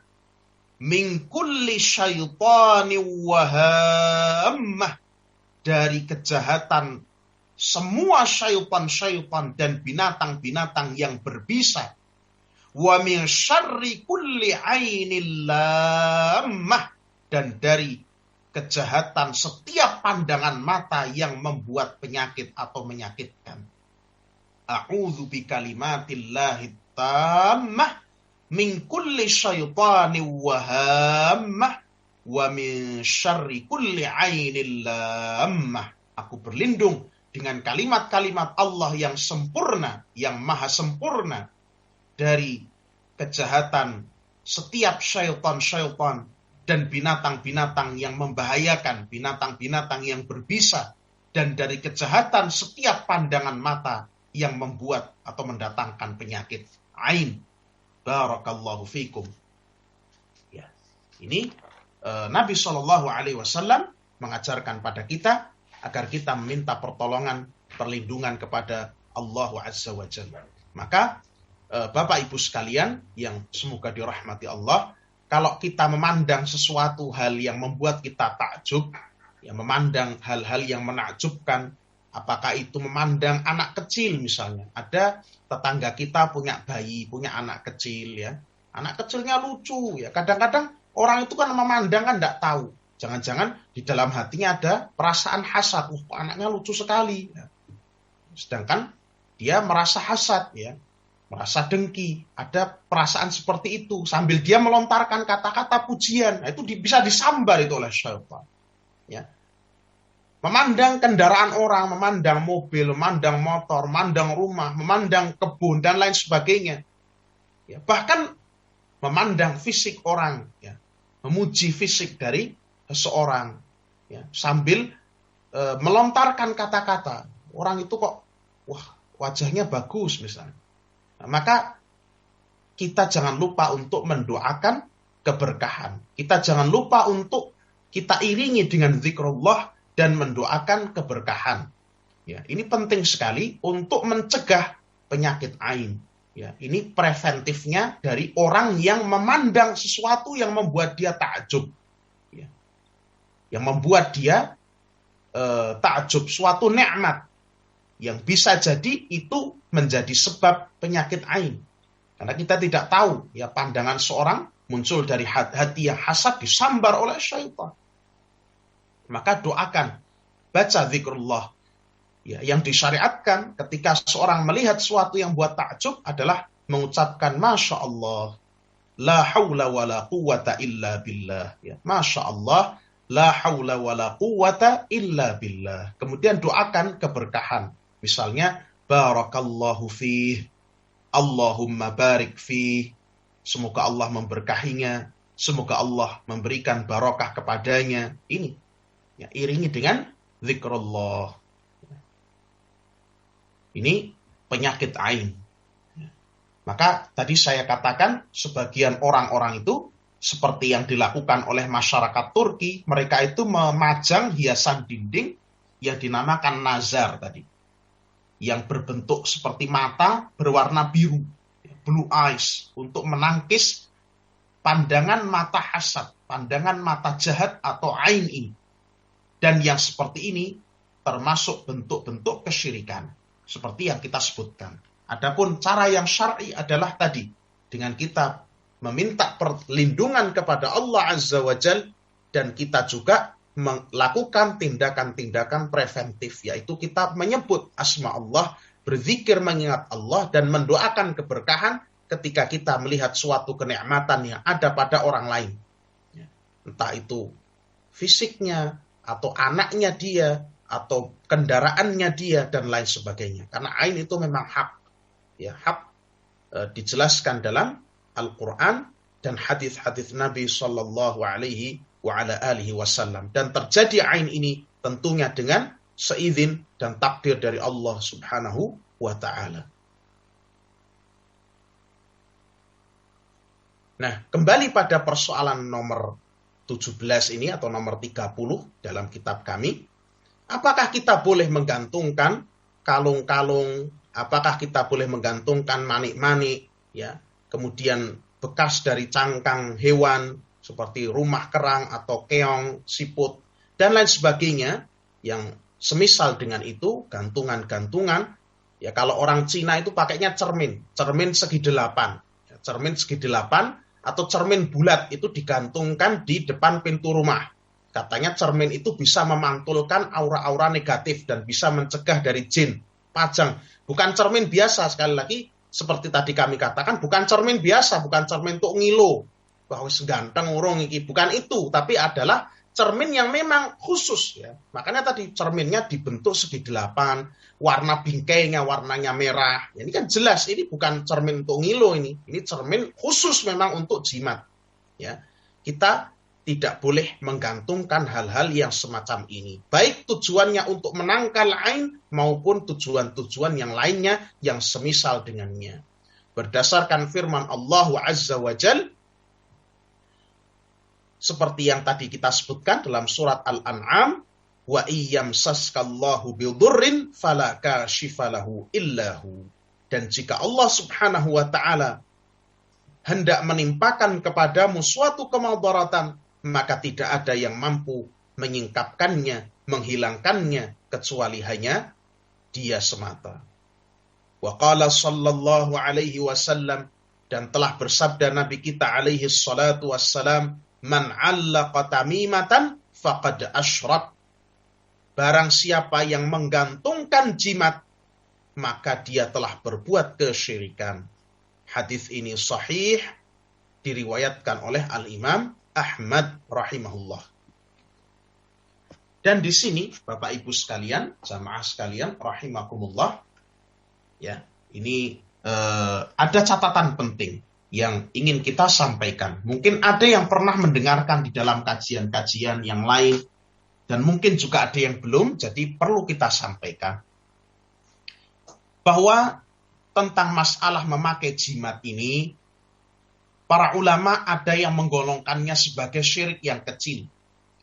Min kulli syaitanin wahammah. Dari kejahatan semua syaitan-syaitan dan binatang-binatang yang berbisa. Wa min syarri kulli ainil lammah. Dan dari kejahatan setiap pandangan mata yang membuat penyakit atau menyakitkan. A'udzu bikalimatillahi tammah min kulli syaitanin wahammah wa min syarri kulli ainil lammah. Aku berlindung dengan kalimat-kalimat Allah yang sempurna, yang maha sempurna dari kejahatan setiap syaitan-syaitan dan binatang-binatang yang membahayakan, binatang-binatang yang berbisa, dan dari kejahatan setiap pandangan mata yang membuat atau mendatangkan penyakit ain. Barakallahu fikum. Ya, ini Nabi Shallallahu Alaihi Wasallam mengajarkan pada kita agar kita meminta pertolongan, perlindungan kepada Allah Azza wa Jalla. Maka Bapak Ibu sekalian yang semoga dirahmati Allah, kalau kita memandang sesuatu hal yang membuat kita takjub, yang memandang hal-hal yang menakjubkan, Apakah itu memandang anak kecil misalnya. Ada tetangga kita punya bayi, punya anak kecil ya. Anak kecilnya lucu ya. Kadang-kadang orang itu kan memandang kan tidak tahu. Jangan-jangan di dalam hatinya ada perasaan hasad. Anaknya lucu sekali. Ya. Sedangkan dia merasa hasad ya. Merasa dengki. Ada perasaan seperti itu. Sambil dia melontarkan kata-kata pujian. Nah, itu bisa disambar itu oleh syaitan. Ya. Memandang kendaraan orang, memandang mobil, memandang motor, memandang rumah, memandang kebun, dan lain sebagainya. Ya, bahkan memandang fisik orang, ya, memuji fisik dari seseorang, ya, sambil melontarkan kata-kata. Orang itu kok, wah, wajahnya bagus misalnya. Nah, maka kita jangan lupa untuk mendoakan keberkahan. Kita jangan lupa untuk kita iringi dengan zikrullah dan mendoakan keberkahan. Ya, ini penting sekali untuk mencegah penyakit ain. Ya, ini preventifnya dari orang yang memandang sesuatu yang membuat dia takjub. Ya, yang membuat dia takjub, suatu nikmat yang bisa jadi itu menjadi sebab penyakit ain. Karena kita tidak tahu, ya, pandangan seorang muncul dari hati yang hasad disambar oleh syaitan. Maka doakan, baca zikrullah. Ya, yang disyariatkan ketika seorang melihat sesuatu yang buat takjub adalah mengucapkan Masya Allah, la hawla wa la quwata illa billah. Ya, Masya Allah, la hawla wa la quwata illa billah. Kemudian doakan keberkahan. Misalnya, barakallahu fih, Allahumma barik fih. Semoga Allah memberkahinya, semoga Allah memberikan barokah kepadanya. Ini. Ya, iringi dengan zikrullah. Ini penyakit ain. Maka tadi saya katakan sebagian orang-orang itu seperti yang dilakukan oleh masyarakat Turki, mereka itu memajang hiasan dinding yang dinamakan nazar tadi. Yang berbentuk seperti mata berwarna biru, blue eyes, untuk menangkis pandangan mata hasad, pandangan mata jahat atau ain ini. Dan yang seperti ini termasuk bentuk-bentuk kesyirikan. Seperti yang kita sebutkan. Adapun cara yang syar'i adalah tadi. Dengan kita meminta perlindungan kepada Allah Azza wa Jal. Dan kita juga melakukan tindakan-tindakan preventif. Yaitu kita menyebut asma Allah, berzikir mengingat Allah, dan mendoakan keberkahan ketika kita melihat suatu kenikmatan yang ada pada orang lain. Entah itu fisiknya, atau anaknya dia, atau kendaraannya dia, dan lain sebagainya. Karena ain itu memang hak. Ya, hak dijelaskan dalam Al-Quran dan hadis-hadis Nabi Sallallahu Alaihi Wasallam. Dan terjadi ain ini tentunya dengan seizin dan takdir dari Allah Subhanahu wa Ta'ala. Nah, kembali pada persoalan nomor 17 ini atau nomor 30 dalam kitab kami. Apakah kita boleh menggantungkan kalung-kalung, apakah kita boleh menggantungkan manik-manik, ya, kemudian bekas dari cangkang hewan seperti rumah kerang atau keong, siput, dan lain sebagainya yang semisal dengan itu, gantungan-gantungan. Ya, kalau orang Cina itu pakainya cermin segi 8, ya, cermin segi 8 atau cermin bulat itu digantungkan di depan pintu rumah. Katanya cermin itu bisa memantulkan aura-aura negatif dan bisa mencegah dari jin. Pajang. Bukan cermin biasa, sekali lagi seperti tadi kami katakan, bukan cermin biasa, bukan cermin untuk ngilo. Bahwa seganteng urung iki, bukan itu, tapi adalah cermin yang memang khusus ya. Makanya tadi cerminnya dibentuk segi 8, warna bingkainya warnanya merah. Ya, ini kan jelas ini bukan cermin untuk ngilo ini. Ini cermin khusus memang untuk jimat. Ya. Kita tidak boleh menggantungkan hal-hal yang semacam ini. Baik tujuannya untuk menangkal ain maupun tujuan-tujuan yang lainnya yang semisal dengannya. Berdasarkan firman Allah Azza wa Jal, seperti yang tadi kita sebutkan dalam surat Al-An'am, wa iyyamsaskallahu bidurrin fala kashifa lahu illahu. Dan jika Allah Subhanahu wa taala hendak menimpakan kepadamu suatu kemadaratan, maka tidak ada yang mampu menyingkapkannya, menghilangkannya kecuali hanya dia semata. Wa qala sallallahu alaihi wasallam, dan telah bersabda Nabi kita alaihi salatu wassalam, man 'allaqa tamimatan faqad asyrak. Barang siapa yang menggantungkan jimat, maka dia telah berbuat kesyirikan. Hadis ini sahih, diriwayatkan oleh Al-Imam Ahmad rahimahullah. Dan di sini Bapak Ibu sekalian, jamaah sekalian rahimakumullah, ya, ini ada catatan penting yang ingin kita sampaikan. Mungkin ada yang pernah mendengarkan di dalam kajian-kajian yang lain, dan mungkin juga ada yang belum, jadi perlu kita sampaikan. Bahwa tentang masalah memakai jimat ini, para ulama ada yang menggolongkannya sebagai syirik yang kecil,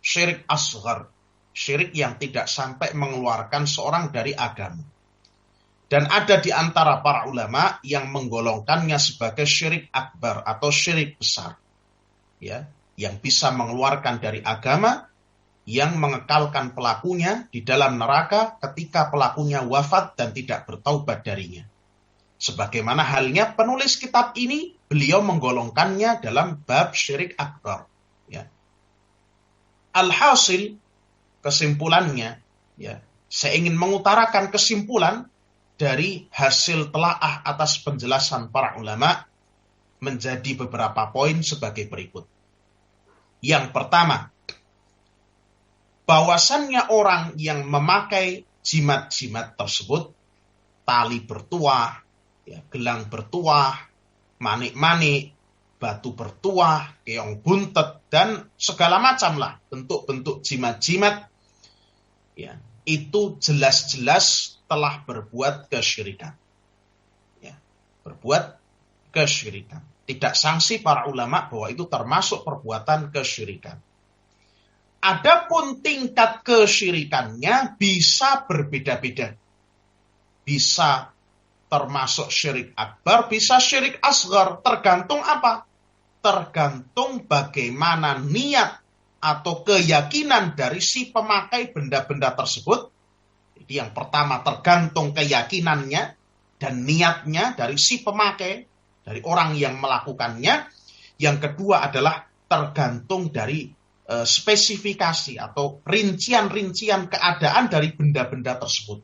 syirik asghar, syirik yang tidak sampai mengeluarkan seorang dari agama. Dan ada di antara para ulama yang menggolongkannya sebagai syirik akbar atau syirik besar, ya, yang bisa mengeluarkan dari agama, yang mengekalkan pelakunya di dalam neraka ketika pelakunya wafat dan tidak bertaubat darinya. Sebagaimana halnya penulis kitab ini, beliau menggolongkannya dalam bab syirik akbar. Ya. Alhasil, kesimpulannya, ya, saya ingin mengutarakan kesimpulan dari hasil telaah atas penjelasan para ulama menjadi beberapa poin sebagai berikut. Yang pertama, bahwasannya orang yang memakai jimat-jimat tersebut, tali bertuah, ya, gelang bertuah, manik-manik, batu bertuah, keong buntet, dan segala macam lah bentuk-bentuk jimat-jimat, ya, itu jelas-jelas telah berbuat kesyirikan. Ya, berbuat kesyirikan. Tidak sanksi para ulama bahwa itu termasuk perbuatan kesyirikan. Adapun tingkat kesyirikannya bisa berbeda-beda. Bisa termasuk syirik akbar, bisa syirik asghar. Tergantung apa? Tergantung bagaimana niat atau keyakinan dari si pemakai benda-benda tersebut. Jadi yang pertama tergantung keyakinannya dan niatnya dari si pemakai, dari orang yang melakukannya. Yang kedua adalah tergantung dari spesifikasi atau rincian-rincian keadaan dari benda-benda tersebut.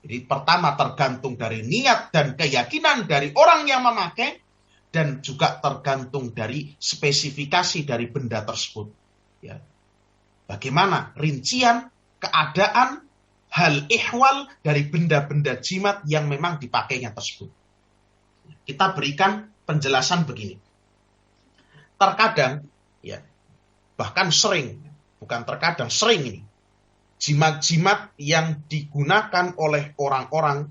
Jadi pertama tergantung dari niat dan keyakinan dari orang yang memakai, dan juga tergantung dari spesifikasi dari benda tersebut. Ya. Bagaimana rincian keadaan hal ihwal dari benda-benda jimat yang memang dipakainya tersebut. Kita berikan penjelasan begini. Terkadang, ya, bahkan sering, bukan terkadang, sering ini, jimat-jimat yang digunakan oleh orang-orang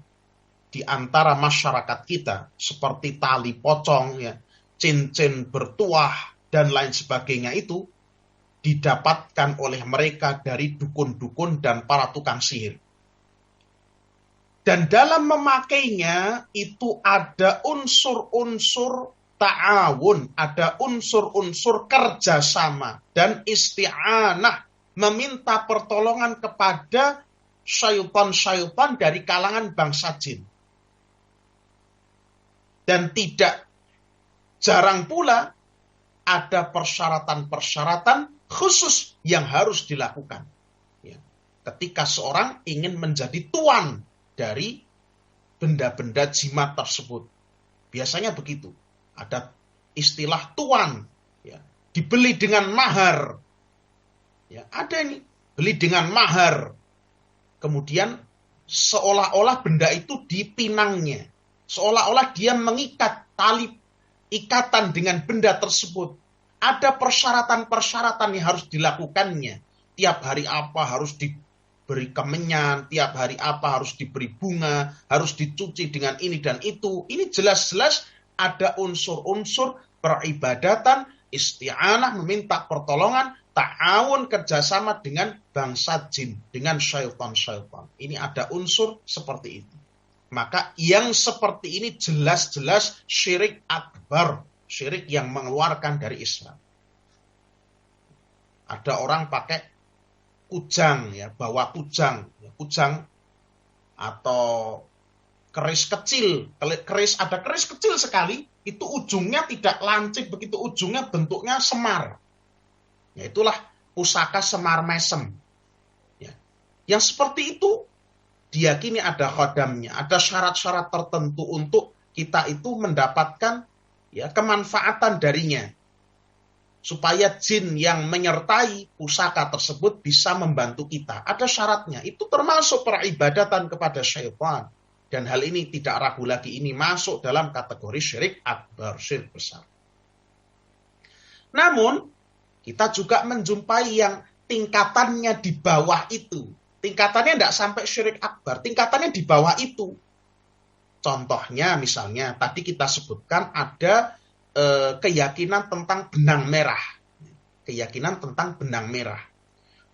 di antara masyarakat kita, seperti tali pocong, ya, cincin bertuah, dan lain sebagainya itu, didapatkan oleh mereka dari dukun-dukun dan para tukang sihir. Dan dalam memakainya itu ada unsur-unsur ta'awun, ada unsur-unsur kerjasama dan isti'anah, meminta pertolongan kepada syaitan-syaitan dari kalangan bangsa jin. Dan tidak jarang pula ada persyaratan-persyaratan khusus yang harus dilakukan. Ya. Ketika seorang ingin menjadi tuan dari benda-benda jimat tersebut. Biasanya begitu. Ada istilah tuan, ya, dibeli dengan mahar. Ya, ada ini, beli dengan mahar. Kemudian seolah-olah benda itu dipinangnya. Seolah-olah dia mengikat tali ikatan dengan benda tersebut. Ada persyaratan-persyaratan yang harus dilakukannya. Tiap hari apa harus diberi kemenyan, tiap hari apa harus diberi bunga, harus dicuci dengan ini dan itu. Ini jelas-jelas ada unsur-unsur peribadatan, isti'anah, meminta pertolongan, ta'awun, kerjasama dengan bangsa jin, dengan syaitan-syaitan. Ini ada unsur seperti itu. Maka yang seperti ini jelas-jelas syirik akbar, syirik yang mengeluarkan dari Islam. Ada orang pakai kujang, ya, bawa kujang, ya, kujang atau keris kecil, ada keris kecil sekali, itu ujungnya tidak lancip begitu, ujungnya bentuknya semar. Ya, itulah pusaka semar mesem. Ya. Yang seperti itu diyakini ada khodamnya, ada syarat-syarat tertentu untuk kita itu mendapatkan ya kemanfaatan darinya. Supaya jin yang menyertai pusaka tersebut bisa membantu kita. Ada syaratnya. Itu termasuk peribadatan kepada syaitan. Dan hal ini tidak ragu lagi, ini masuk dalam kategori syirik akbar, syirik besar. Namun, kita juga menjumpai yang tingkatannya di bawah itu. Tingkatannya tidak sampai syirik akbar, tingkatannya di bawah itu. Contohnya misalnya, tadi kita sebutkan ada keyakinan tentang benang merah. Keyakinan tentang benang merah.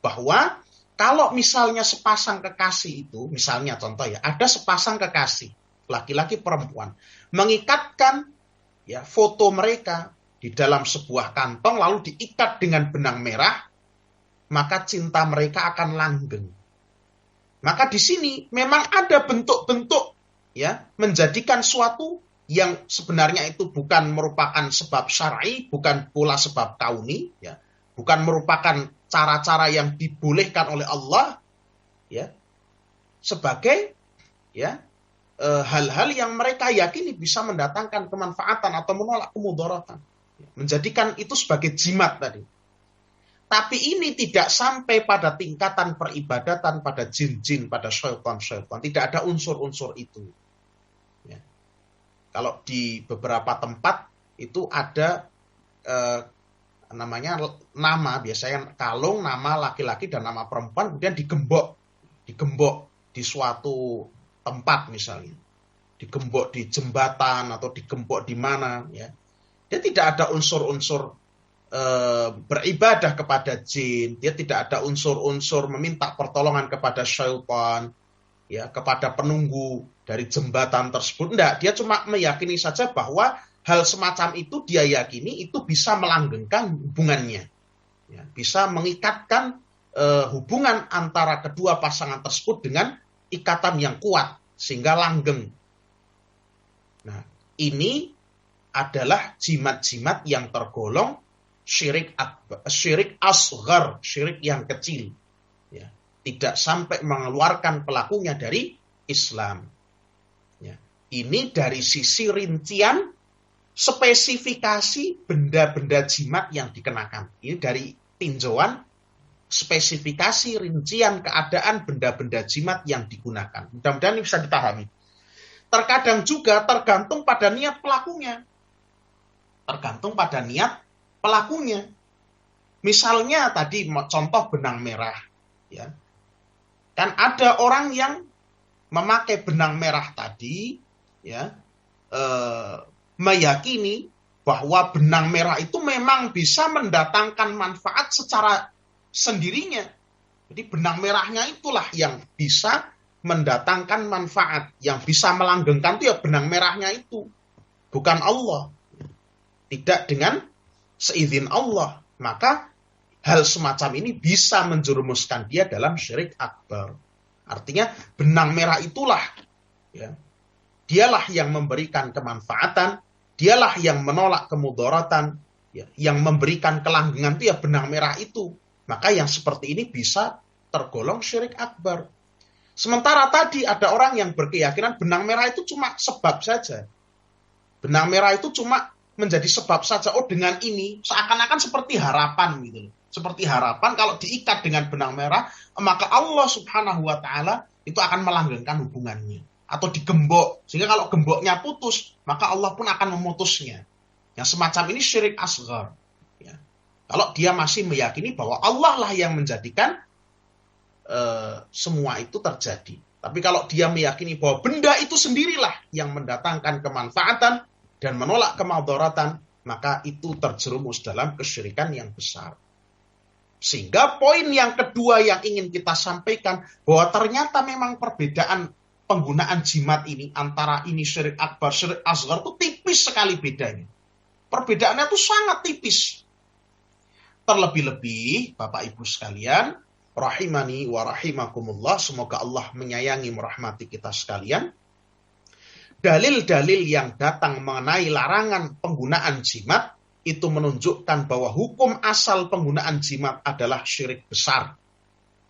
Bahwa kalau misalnya sepasang kekasih itu, misalnya contoh ya, ada sepasang kekasih, laki-laki perempuan, mengikatkan ya foto mereka di dalam sebuah kantong lalu diikat dengan benang merah, maka cinta mereka akan langgeng. Maka di sini memang ada bentuk-bentuk ya menjadikan suatu yang sebenarnya itu bukan merupakan sebab syar'i, bukan pula sebab kauni, ya, bukan merupakan cara-cara yang dibolehkan oleh Allah, ya, sebagai ya hal-hal yang mereka yakini bisa mendatangkan kemanfaatan atau menolak kemudaratan, menjadikan itu sebagai jimat tadi. Tapi ini tidak sampai pada tingkatan peribadatan pada jin-jin, pada syaitan-syaitan, tidak ada unsur-unsur itu. Kalau di beberapa tempat itu ada namanya nama, biasanya kalung, nama laki-laki dan nama perempuan, kemudian digembok di suatu tempat misalnya, digembok di jembatan atau digembok di mana, ya. Dia tidak ada unsur-unsur beribadah kepada jin, dia tidak ada unsur-unsur meminta pertolongan kepada syaitan, ya, kepada penunggu dari jembatan tersebut. Enggak, dia cuma meyakini saja bahwa hal semacam itu dia yakini itu bisa melanggengkan hubungannya. Ya, bisa mengikatkan hubungan antara kedua pasangan tersebut dengan ikatan yang kuat sehingga langgeng. Nah, ini adalah jimat-jimat yang tergolong syirik asghar, syirik yang kecil. Ya, tidak sampai mengeluarkan pelakunya dari Islam. Ya. Ini dari sisi rincian spesifikasi benda-benda jimat yang dikenakan. Ini dari tinjauan spesifikasi rincian keadaan benda-benda jimat yang digunakan. Mudah-mudahan ini bisa dipahami. Terkadang juga tergantung pada niat pelakunya. Tergantung pada niat pelakunya. Misalnya tadi contoh benang merah, ya. Kan ada orang yang memakai benang merah tadi, ya, meyakini bahwa benang merah itu memang bisa mendatangkan manfaat secara sendirinya. Jadi benang merahnya itulah yang bisa mendatangkan manfaat, yang bisa melanggengkan itu ya benang merahnya itu, bukan Allah. Tidak dengan seizin Allah. Maka hal semacam ini bisa menjerumuskan dia dalam syirik akbar. Artinya benang merah itulah, ya, dialah yang memberikan kemanfaatan, dialah yang menolak kemudaratan, ya, yang memberikan kelanggengan itu ya benang merah itu. Maka yang seperti ini bisa tergolong syirik akbar. Sementara tadi ada orang yang berkeyakinan benang merah itu cuma sebab saja. Benang merah itu cuma menjadi sebab saja. Oh, dengan ini seakan-akan seperti harapan gitu. Seperti harapan kalau diikat dengan benang merah, maka Allah Subhanahu wa taala itu akan melanggengkan hubungannya atau digembok. Sehingga kalau gemboknya putus, maka Allah pun akan memutusnya. Yang semacam ini syirik asghar. Ya. Kalau dia masih meyakini bahwa Allah lah yang menjadikan semua itu terjadi. Tapi kalau dia meyakini bahwa benda itu sendirilah yang mendatangkan kemanfaatan dan menolak kemudaratan, maka itu terjerumus dalam kesyirikan yang besar. Sehingga poin yang kedua yang ingin kita sampaikan, bahwa ternyata memang perbedaan penggunaan jimat ini antara ini syirik akbar, syirik asghar itu tipis sekali bedanya. Perbedaannya itu sangat tipis. Terlebih-lebih, Bapak Ibu sekalian, rahimani wa rahimakumullah, semoga Allah menyayangi merahmati kita sekalian. Dalil-dalil yang datang mengenai larangan penggunaan jimat itu menunjukkan bahwa hukum asal penggunaan jimat adalah syirik besar.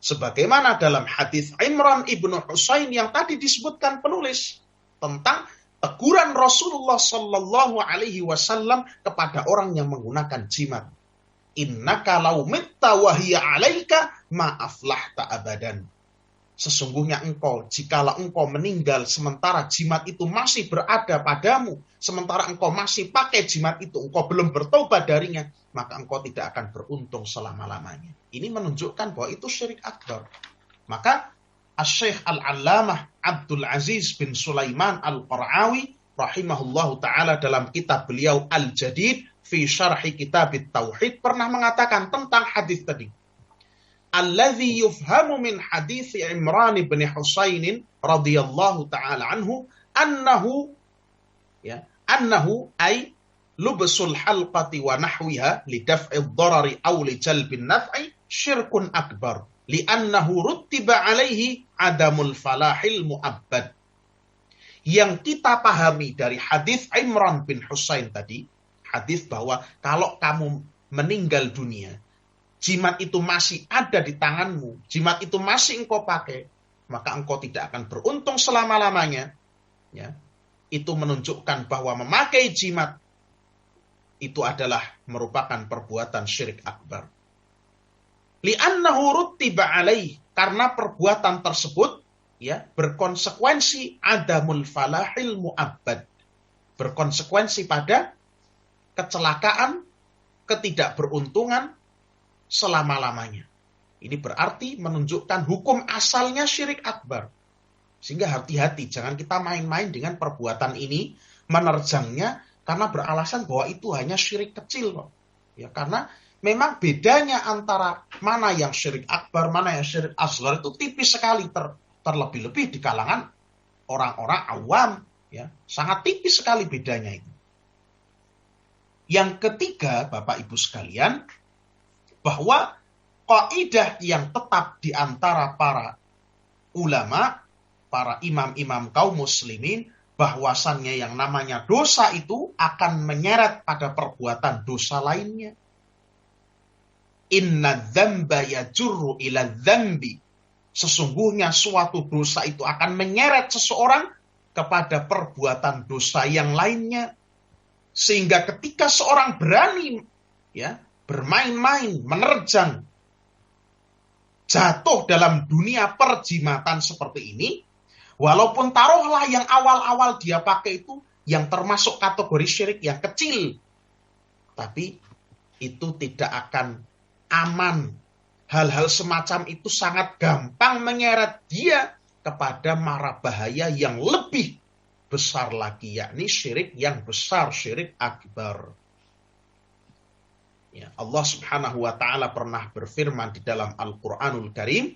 Sebagaimana dalam hadis Imran ibnu Husain yang tadi disebutkan penulis tentang teguran Rasulullah Sallallahu Alaihi Wasallam kepada orang yang menggunakan jimat. Innaka lau mitta wa hiya 'alaika ma aflahta abadan. Sesungguhnya engkau, jikalau engkau meninggal sementara jimat itu masih berada padamu, sementara engkau masih pakai jimat itu, engkau belum bertobat darinya, maka engkau tidak akan beruntung selama-lamanya. Ini menunjukkan bahwa itu syirik akbar. Maka Asy-Syaikh Al-Allamah Abdul Aziz bin Sulaiman Al-Qara'awi rahimahullahu ta'ala dalam kitab beliau Al-Jadid fi Syarhi Kitab Tauhid pernah mengatakan tentang hadis tadi. Alladzi yufhamu min hadits Imran bin Husain radhiyallahu ta'ala anhu annahu ay lubsul halqati wa nahwiha li daf'i ad-darari aw li jalbi an-naf'i syirkun akbar li'annahu ruttiba alaihi adamul falahil mu'abbad. Yang kita pahami dari hadis Imran bin Husain tadi, hadis bahwa kalau kamu meninggal dunia, jimat itu masih ada di tanganmu, jimat itu masih engkau pakai, maka engkau tidak akan beruntung selama-lamanya. Ya. Itu menunjukkan bahwa memakai jimat itu adalah merupakan perbuatan syirik akbar. Li'annahu ruttiba alaih, karena perbuatan tersebut ya berkonsekuensi adamul falahil mu'abbad. Berkonsekuensi pada kecelakaan, ketidakberuntungan selama-lamanya. Ini berarti menunjukkan hukum asalnya syirik akbar. Sehingga hati-hati, jangan kita main-main dengan perbuatan ini, menerjangnya, karena beralasan bahwa itu hanya syirik kecil kok. Ya, karena memang bedanya antara mana yang syirik akbar, mana yang syirik asghar itu tipis sekali, terlebih-lebih di kalangan orang-orang awam. Ya, sangat tipis sekali bedanya itu. Yang ketiga, Bapak Ibu sekalian, bahwa kaidah yang tetap di antara para ulama, para imam-imam kaum muslimin, bahwasannya yang namanya dosa itu akan menyeret pada perbuatan dosa lainnya. Inna dzamba yajurru ila dzambi. Sesungguhnya suatu dosa itu akan menyeret seseorang kepada perbuatan dosa yang lainnya. Sehingga ketika seorang berani ya bermain-main, menerjang, jatuh dalam dunia perjimatan seperti ini, walaupun taruhlah yang awal-awal dia pakai itu yang termasuk kategori syirik yang kecil, tapi itu tidak akan aman. Hal-hal semacam itu sangat gampang menyeret dia kepada mara bahaya yang lebih besar lagi, yakni syirik yang besar, syirik akbar. Ya, Allah Subhanahu wa taala pernah berfirman di dalam Al-Qur'anul Karim,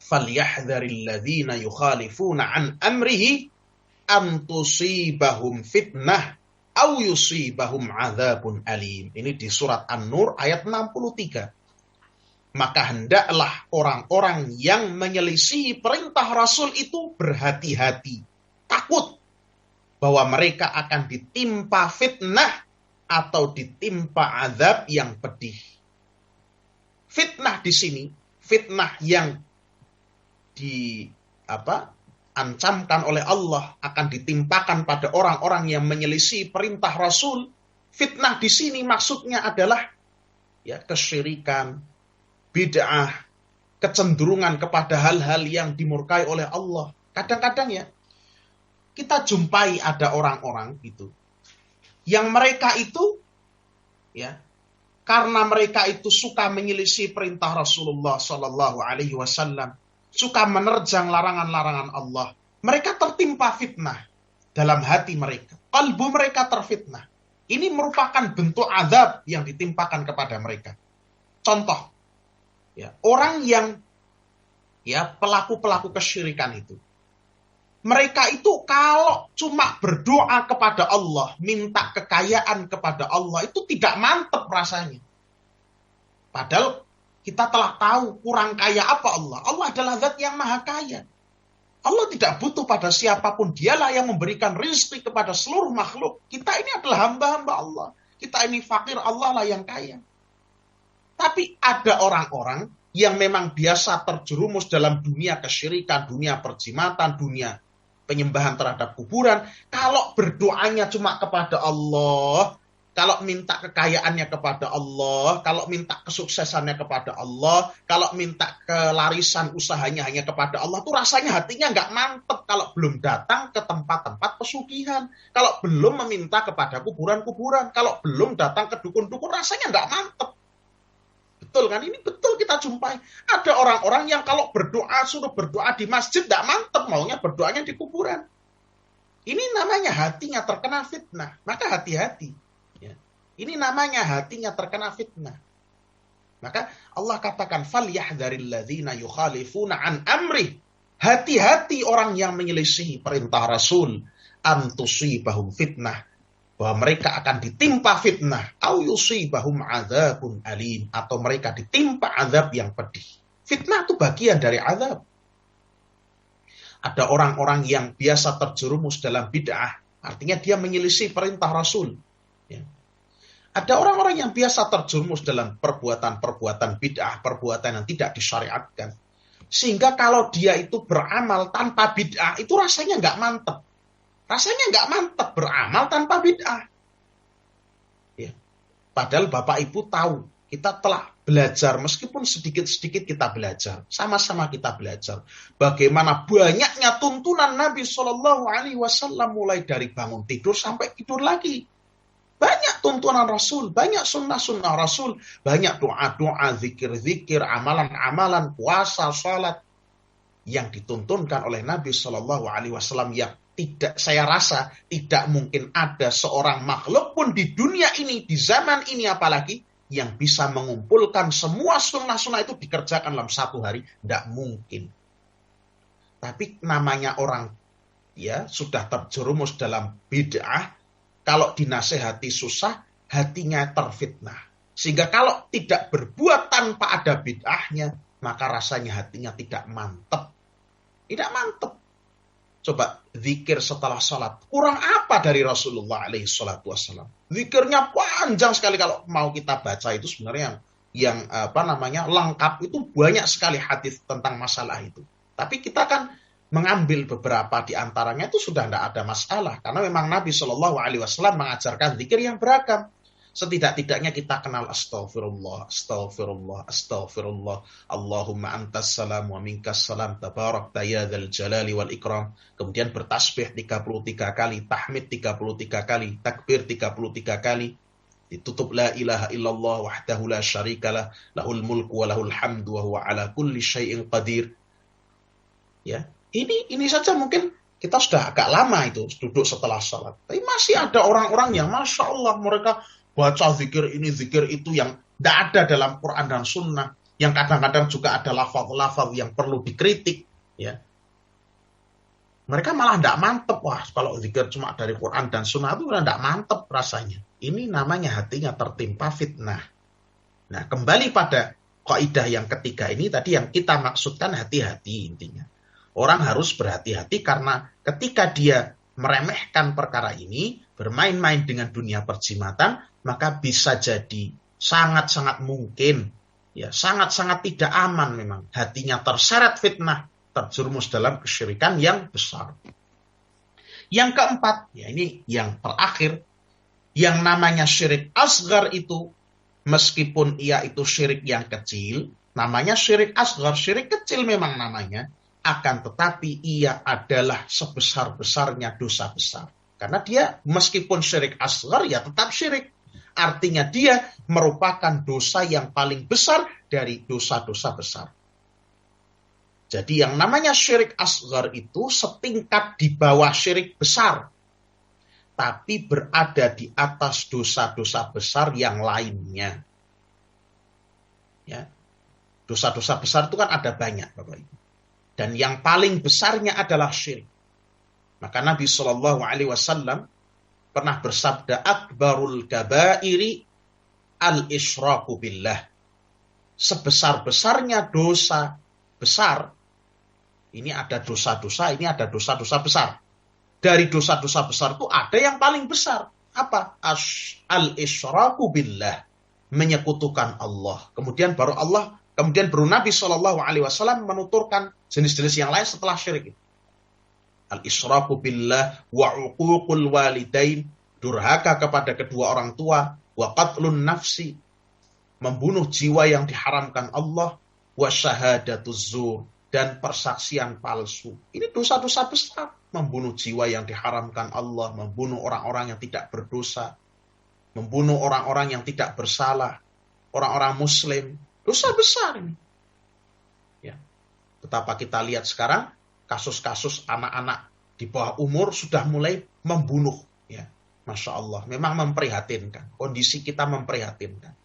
"Falyahdharil ladzina yukhalifuna an amrihi an tusibahum fitnah aw yusibahum adzabun alim." Ini di surat An-Nur ayat 63. Maka hendaklah orang-orang yang menyelisihi perintah Rasul itu berhati-hati, takut bahwa mereka akan ditimpa fitnah atau ditimpa azab yang pedih. Fitnah di sini, fitnah yang ancamkan oleh Allah akan ditimpakan pada orang-orang yang menyelisih perintah Rasul. Fitnah di sini maksudnya adalah ya kesyirikan, bid'ah, kecenderungan kepada hal-hal yang dimurkai oleh Allah. Kadang-kadang ya kita jumpai ada orang-orang gitu yang mereka itu ya karena mereka itu suka menyelisih perintah Rasulullah Sallallahu Alaihi Wasallam, suka menerjang larangan-larangan Allah, mereka tertimpa fitnah dalam hati mereka, kalbu mereka terfitnah. Ini merupakan bentuk azab yang ditimpakan kepada mereka. Contoh, ya orang yang ya pelaku-pelaku kesyirikan itu, mereka itu kalau cuma berdoa kepada Allah, minta kekayaan kepada Allah, itu tidak mantap rasanya. Padahal Kita telah tahu kurang kaya apa Allah. Allah adalah zat yang maha kaya. Allah tidak butuh pada siapapun. Dialah yang memberikan rezeki kepada seluruh makhluk. Kita ini adalah hamba-hamba Allah. Kita ini fakir, Allah lah yang kaya. Tapi ada orang-orang yang memang biasa terjerumus dalam dunia kesyirikan, dunia perjimatan, dunia penyembahan terhadap kuburan. Kalau berdoanya cuma kepada Allah, kalau minta kekayaannya kepada Allah, kalau minta kesuksesannya kepada Allah, kalau minta kelarisan usahanya hanya kepada Allah, tuh rasanya hatinya nggak mantep kalau belum datang ke tempat-tempat pesugihan, kalau belum meminta kepada kuburan-kuburan, kalau belum datang ke dukun-dukun, rasanya nggak mantep. Betul kan? Ini betul kita jumpai. Ada orang-orang yang kalau berdoa, suruh berdoa di masjid, nggak mantep, maunya berdoanya di kuburan. Ini namanya hatinya terkena fitnah. Maka hati-hati. Ini namanya hatinya terkena fitnah. Maka Allah katakan, فَلْيَحْذَرِ الَّذِينَ يُخَالِفُونَ عَنْ أَمْرِهِ. Hati-hati orang yang menyelisihi perintah Rasul. أَنْ تُصِيبَهُمْ fitnah. Bahwa mereka akan ditimpa fitnah. أَوْ يُصِيبَهُمْ عَذَابٌ أَلِيمٌ. Atau mereka ditimpa azab yang pedih. Fitnah itu bagian dari azab. Ada orang-orang yang biasa terjerumus dalam bid'ah. Artinya dia menyelisih perintah Rasul. Ya. Ada orang-orang yang biasa terjerumus dalam perbuatan-perbuatan bid'ah, perbuatan yang tidak disyariatkan. Sehingga kalau dia itu beramal tanpa bid'ah, itu rasanya nggak mantep. Rasanya nggak mantep beramal tanpa bid'ah. Ya. Padahal Bapak Ibu tahu, kita telah belajar, meskipun sedikit-sedikit kita belajar. Sama-sama kita belajar. Bagaimana banyaknya tuntunan Nabi SAW mulai dari bangun tidur sampai tidur lagi. Banyak tuntunan Rasul, banyak sunnah-sunnah Rasul, banyak doa-doa, zikir-zikir, amalan-amalan, puasa, salat yang dituntunkan oleh Nabi SAW yang tidak, saya rasa tidak mungkin ada seorang makhluk pun di dunia ini, di zaman ini apalagi, yang bisa mengumpulkan semua sunnah-sunnah itu dikerjakan dalam satu hari. Tidak mungkin. Tapi namanya orang ya sudah terjerumus dalam bid'ah. Kalau dinasehati susah, hatinya terfitnah. Sehingga kalau tidak berbuat tanpa ada bid'ahnya, maka rasanya hatinya tidak mantep. Tidak mantep. Coba zikir setelah salat. Kurang apa dari Rasulullah SAW? Zikirnya panjang sekali kalau mau kita baca itu sebenarnya yang lengkap itu banyak sekali hadis tentang masalah itu. Tapi kita kan mengambil beberapa di antaranya itu sudah tidak ada masalah. Karena memang Nabi SAW mengajarkan zikir yang beragam. Setidak-tidaknya kita kenal astaghfirullah, astaghfirullah, astaghfirullah. Allahumma antas salam wa minkas salam. Tabarakta ya dzal jalali wal ikram. Kemudian bertasbih 33 kali, tahmid 33 kali, takbir 33 kali. Ditutup la ilaha illallah wahdahu la syarikalah, lahul mulku wa lahul hamdu wa huwa ala kulli syai'in qadir. Ya. Ini saja mungkin kita sudah agak lama itu duduk setelah salat. Tapi masih ada orang-orang yang Masya Allah mereka baca zikir ini, zikir itu yang tidak ada dalam Quran dan Sunnah. Yang kadang-kadang juga ada lafaz-lafaz yang perlu dikritik. Ya. Mereka malah tidak mantep. Wah, kalau zikir cuma dari Quran dan Sunnah itu tidak mantep rasanya. Ini namanya hatinya tertimpa fitnah. Nah, kembali pada kaidah yang ketiga ini tadi yang kita maksudkan hati-hati intinya. Orang harus berhati-hati karena ketika dia meremehkan perkara ini, bermain-main dengan dunia perjimatan, maka bisa jadi sangat-sangat mungkin, ya sangat-sangat tidak aman memang. Hatinya terseret fitnah, terjerumus dalam kesyirikan yang besar. Yang keempat, ya ini yang terakhir, yang namanya syirik asghar itu, meskipun ia itu syirik yang kecil, namanya syirik asghar, syirik kecil memang namanya, akan tetapi ia adalah sebesar-besarnya dosa besar. Karena dia meskipun syirik asghar ya tetap syirik. Artinya dia merupakan dosa yang paling besar dari dosa-dosa besar. Jadi yang namanya syirik asghar itu setingkat di bawah syirik besar. Tapi berada di atas dosa-dosa besar yang lainnya. Ya. Dosa-dosa besar itu kan ada banyak Bapak Ibu. Dan yang paling besarnya adalah syirik. Maka Nabi SAW pernah bersabda, akbarul kabairi al-isyraku billah. sebesar-besarnya dosa besar, ini ada dosa-dosa, ini ada dosa-dosa besar. Dari dosa-dosa besar itu ada yang paling besar. Apa? Al-isyraku billah. Menyekutukan Allah. Kemudian baru Nabi SAW menuturkan jenis-jenis yang lain setelah syirik. Al-isyraku billah wa uququl walidain. Durhaka kepada kedua orang tua. Wa qatlun nafsi. Membunuh jiwa yang diharamkan Allah. Wa syahadatuz zur. Dan persaksian palsu. Ini dosa-dosa besar. Membunuh jiwa yang diharamkan Allah. Membunuh orang-orang yang tidak berdosa. Membunuh orang-orang yang tidak bersalah. Orang-orang muslim. Dosa besar ini. Ya. Betapa kita lihat sekarang. Kasus-kasus anak-anak di bawah umur sudah mulai membunuh. Ya. Masya Allah. Memang memprihatinkan. Kondisi kita memprihatinkan.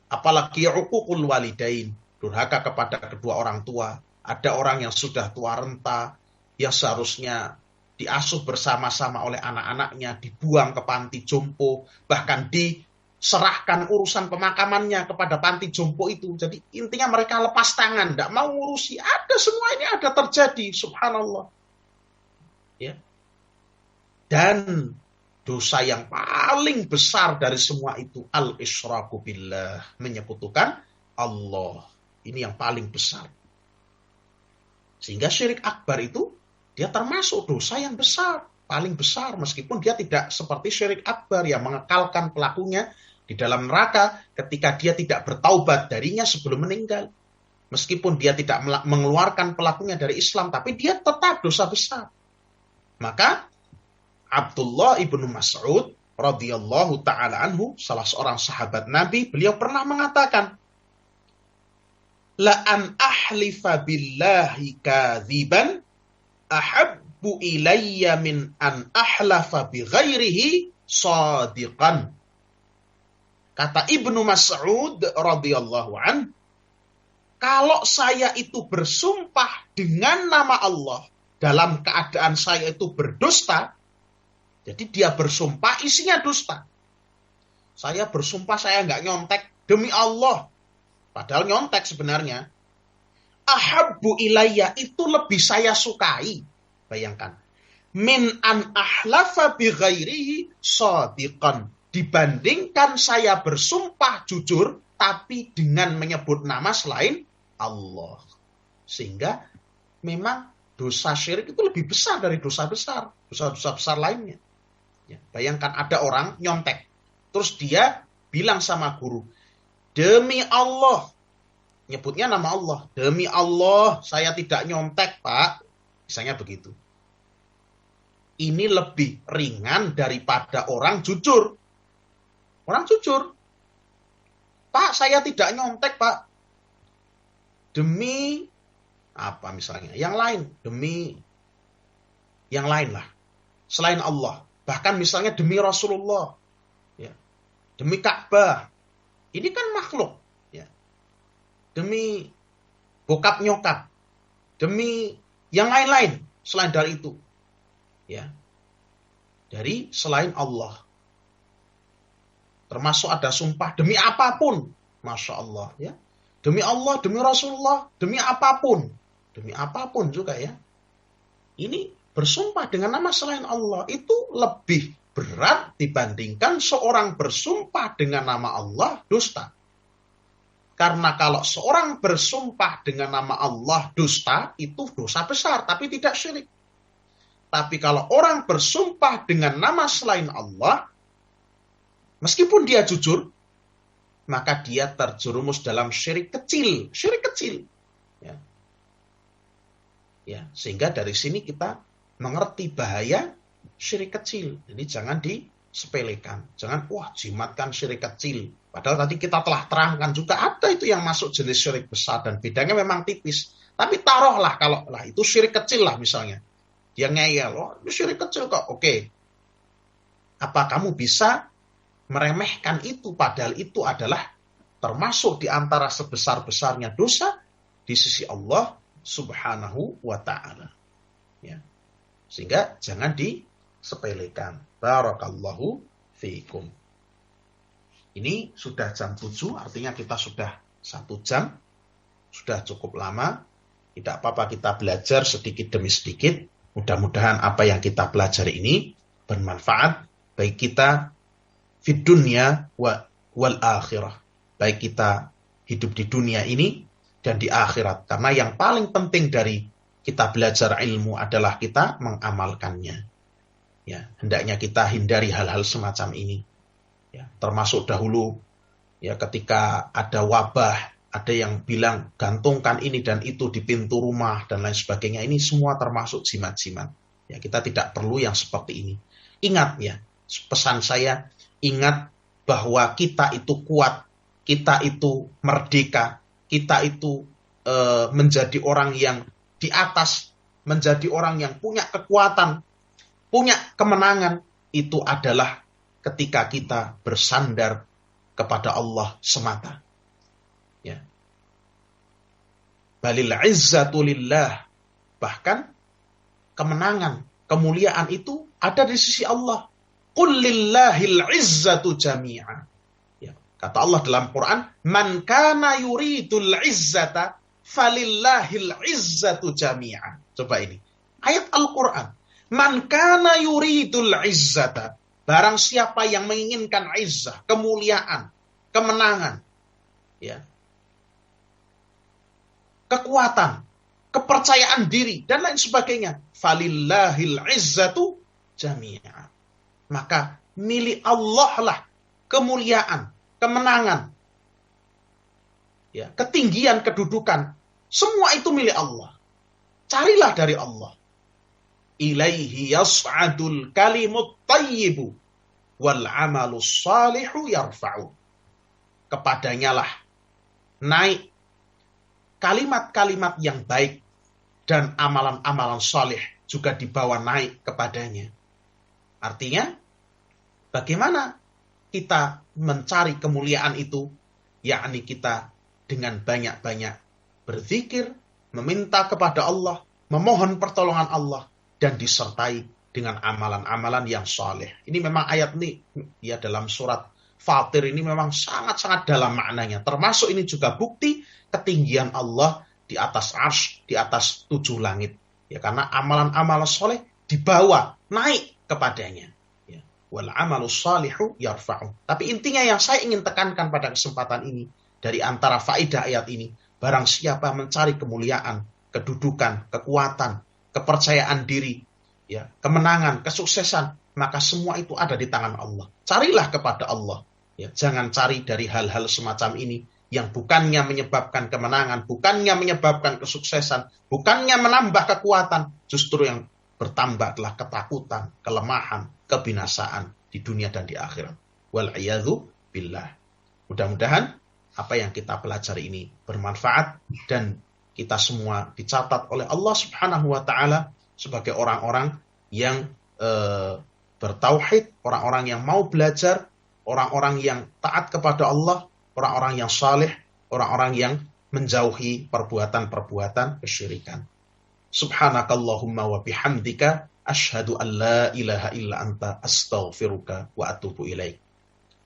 Apalagi uququl walidain. Durhaka kepada kedua orang tua. Ada orang yang sudah tua renta, yang seharusnya diasuh bersama-sama oleh anak-anaknya, dibuang ke panti jompo, bahkan diserahkan urusan pemakamannya kepada panti jompo itu. Jadi intinya mereka lepas tangan, tidak mau ngurusi. Ada semua ini ada terjadi, subhanallah. Ya. Dan dosa yang paling besar dari semua itu, al-isyraku billah, menyekutukan Allah. Ini yang paling besar. Sehingga syirik akbar itu, dia termasuk dosa yang besar. Paling besar, meskipun dia tidak seperti syirik akbar yang mengekalkan pelakunya di dalam neraka ketika dia tidak bertaubat darinya sebelum meninggal. Meskipun dia tidak mengeluarkan pelakunya dari Islam, tapi dia tetap dosa besar. Maka, Abdullah ibnu Mas'ud radhiyallahu ta'ala anhu, salah seorang sahabat Nabi, beliau pernah mengatakan, la an ahlifa billahi kadziban ahabbu ilayya min an ahlafa bi ghairihi shadiqan. Kata Ibnu Mas'ud radhiyallahu an, kalau saya itu bersumpah dengan nama Allah dalam keadaan saya itu berdusta, jadi dia bersumpah isinya dusta. Saya bersumpah saya nggak nyontek demi Allah. Padahal nyontek sebenarnya. Ahabbu ilayya itu lebih saya sukai. Bayangkan. Min an ahlafa bi ghairihi shadiqan. Dibandingkan saya bersumpah jujur, tapi dengan menyebut nama selain Allah. Sehingga memang dosa syirik itu lebih besar dari dosa besar. Dosa-dosa besar lainnya. Ya, bayangkan ada orang nyontek. Terus dia bilang sama guru, demi Allah, nyebutnya nama Allah. Demi Allah, saya tidak nyontek, Pak. Misalnya begitu. Ini lebih ringan daripada orang jujur. Orang jujur. Pak, saya tidak nyontek, Pak. Demi, apa misalnya? Yang lain. Demi, yang lain lah. Selain Allah. Bahkan misalnya demi Rasulullah. Ya. Demi Ka'bah. Ini kan makhluk. Ya. Demi bokap nyokap. Demi yang lain-lain. Selain dari itu. Ya. Dari selain Allah. Termasuk ada sumpah demi apapun. Masya Allah. Ya. Demi Allah, demi Rasulullah. Demi apapun. Demi apapun juga ya. Ini bersumpah dengan nama selain Allah. Itu lebih berat dibandingkan seorang bersumpah dengan nama Allah dusta. Karena kalau seorang bersumpah dengan nama Allah dusta, itu dosa besar, tapi tidak syirik. Tapi kalau orang bersumpah dengan nama selain Allah, meskipun dia jujur, maka dia terjerumus dalam syirik kecil. Syirik kecil. Ya. Ya, sehingga dari sini kita mengerti bahaya syirik kecil. Jadi jangan disepelekan. Jangan, jimatkan syirik kecil. Padahal tadi kita telah terangkan juga ada itu yang masuk jenis syirik besar dan bedanya memang tipis. Tapi taruhlah kalau itu syirik kecil lah misalnya. Dia ngeyel, itu syirik kecil kok. Oke. Apa kamu bisa meremehkan itu padahal itu adalah termasuk di antara sebesar-besarnya dosa di sisi Allah Subhanahu wa ta'ala. Ya. Sehingga jangan disepelekan. Barakallahu fiikum. Ini sudah jam 7, artinya kita sudah 1 jam sudah cukup lama. Tidak apa-apa kita belajar sedikit demi sedikit. Mudah-mudahan apa yang kita pelajari ini bermanfaat baik kita fid dunya wal akhirah. Baik kita hidup di dunia ini dan di akhirat. Karena yang paling penting dari kita belajar ilmu adalah kita mengamalkannya. Ya, hendaknya kita hindari hal-hal semacam ini. Ya, termasuk dahulu ya ketika ada wabah, ada yang bilang gantungkan ini dan itu di pintu rumah dan lain sebagainya. Ini semua termasuk jimat-jimat. Ya, kita tidak perlu yang seperti ini. Ingat ya, pesan saya, ingat bahwa kita itu kuat, kita itu merdeka, kita itu menjadi orang yang di atas, menjadi orang yang punya kekuatan, punya kemenangan. Itu adalah ketika kita bersandar kepada Allah semata. Ya. Balil izzatu lillah. Bahkan kemenangan, kemuliaan itu ada di sisi Allah. Qul lillahil izzatu jami'a. Ya. Kata Allah dalam Quran, man kana yuridul izzata falillahil izzatu jami'a. Coba ini. Ayat Al-Quran. Man kana yuridul izzata. Barang siapa yang menginginkan izzah, kemuliaan, kemenangan, ya, kekuatan, kepercayaan diri, dan lain sebagainya. Falillahil izzatu jami'a. Maka milik Allah lah kemuliaan, kemenangan, ya, ketinggian, kedudukan. Semua itu milik Allah. Carilah dari Allah. Ilaihi yas'adul kalimut tayyibu wal amalus salihu yarfa'u. Kepadanya lah naik kalimat-kalimat yang baik dan amalan-amalan saleh juga dibawa naik kepadanya. Artinya, bagaimana kita mencari kemuliaan itu? Yakni kita dengan banyak-banyak berzikir, meminta kepada Allah, memohon pertolongan Allah, dan disertai dengan amalan-amalan yang saleh. Ini memang ayat ini ya dalam surat Fatir ini memang sangat-sangat dalam maknanya. Termasuk ini juga bukti ketinggian Allah di atas arsy, di atas 7 langit. Ya, karena amalan-amalan saleh dibawa naik kepadanya. Ya. Wal amalus salihu yarfa'u. Tapi intinya yang saya ingin tekankan pada kesempatan ini dari antara faedah ayat ini, barang siapa mencari kemuliaan, kedudukan, kekuatan, kepercayaan diri, ya, kemenangan, kesuksesan, maka semua itu ada di tangan Allah. Carilah kepada Allah. Ya, jangan cari dari hal-hal semacam ini yang bukannya menyebabkan kemenangan, bukannya menyebabkan kesuksesan, bukannya menambah kekuatan, justru yang bertambah adalah ketakutan, kelemahan, kebinasaan di dunia dan di akhirat. Wal'iyadzu billah. Mudah-mudahan apa yang kita pelajari ini bermanfaat dan kita semua dicatat oleh Allah Subhanahu wa Ta'ala sebagai orang-orang yang bertauhid, orang-orang yang mau belajar, orang-orang yang taat kepada Allah, orang-orang yang saleh, orang-orang yang menjauhi perbuatan-perbuatan kesyirikan. Subhanakallahumma wa bihamdika asyhadu an la ilaha illa anta astaghfiruka wa atubu ilaik.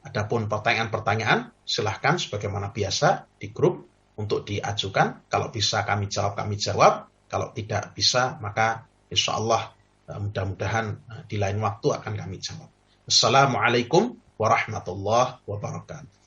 Adapun pertanyaan-pertanyaan silahkan sebagaimana biasa di grup untuk diajukan. Kalau bisa kami jawab, kami jawab. Kalau tidak bisa, maka insya Allah mudah-mudahan di lain waktu akan kami jawab. Assalamualaikum warahmatullahi wabarakatuh.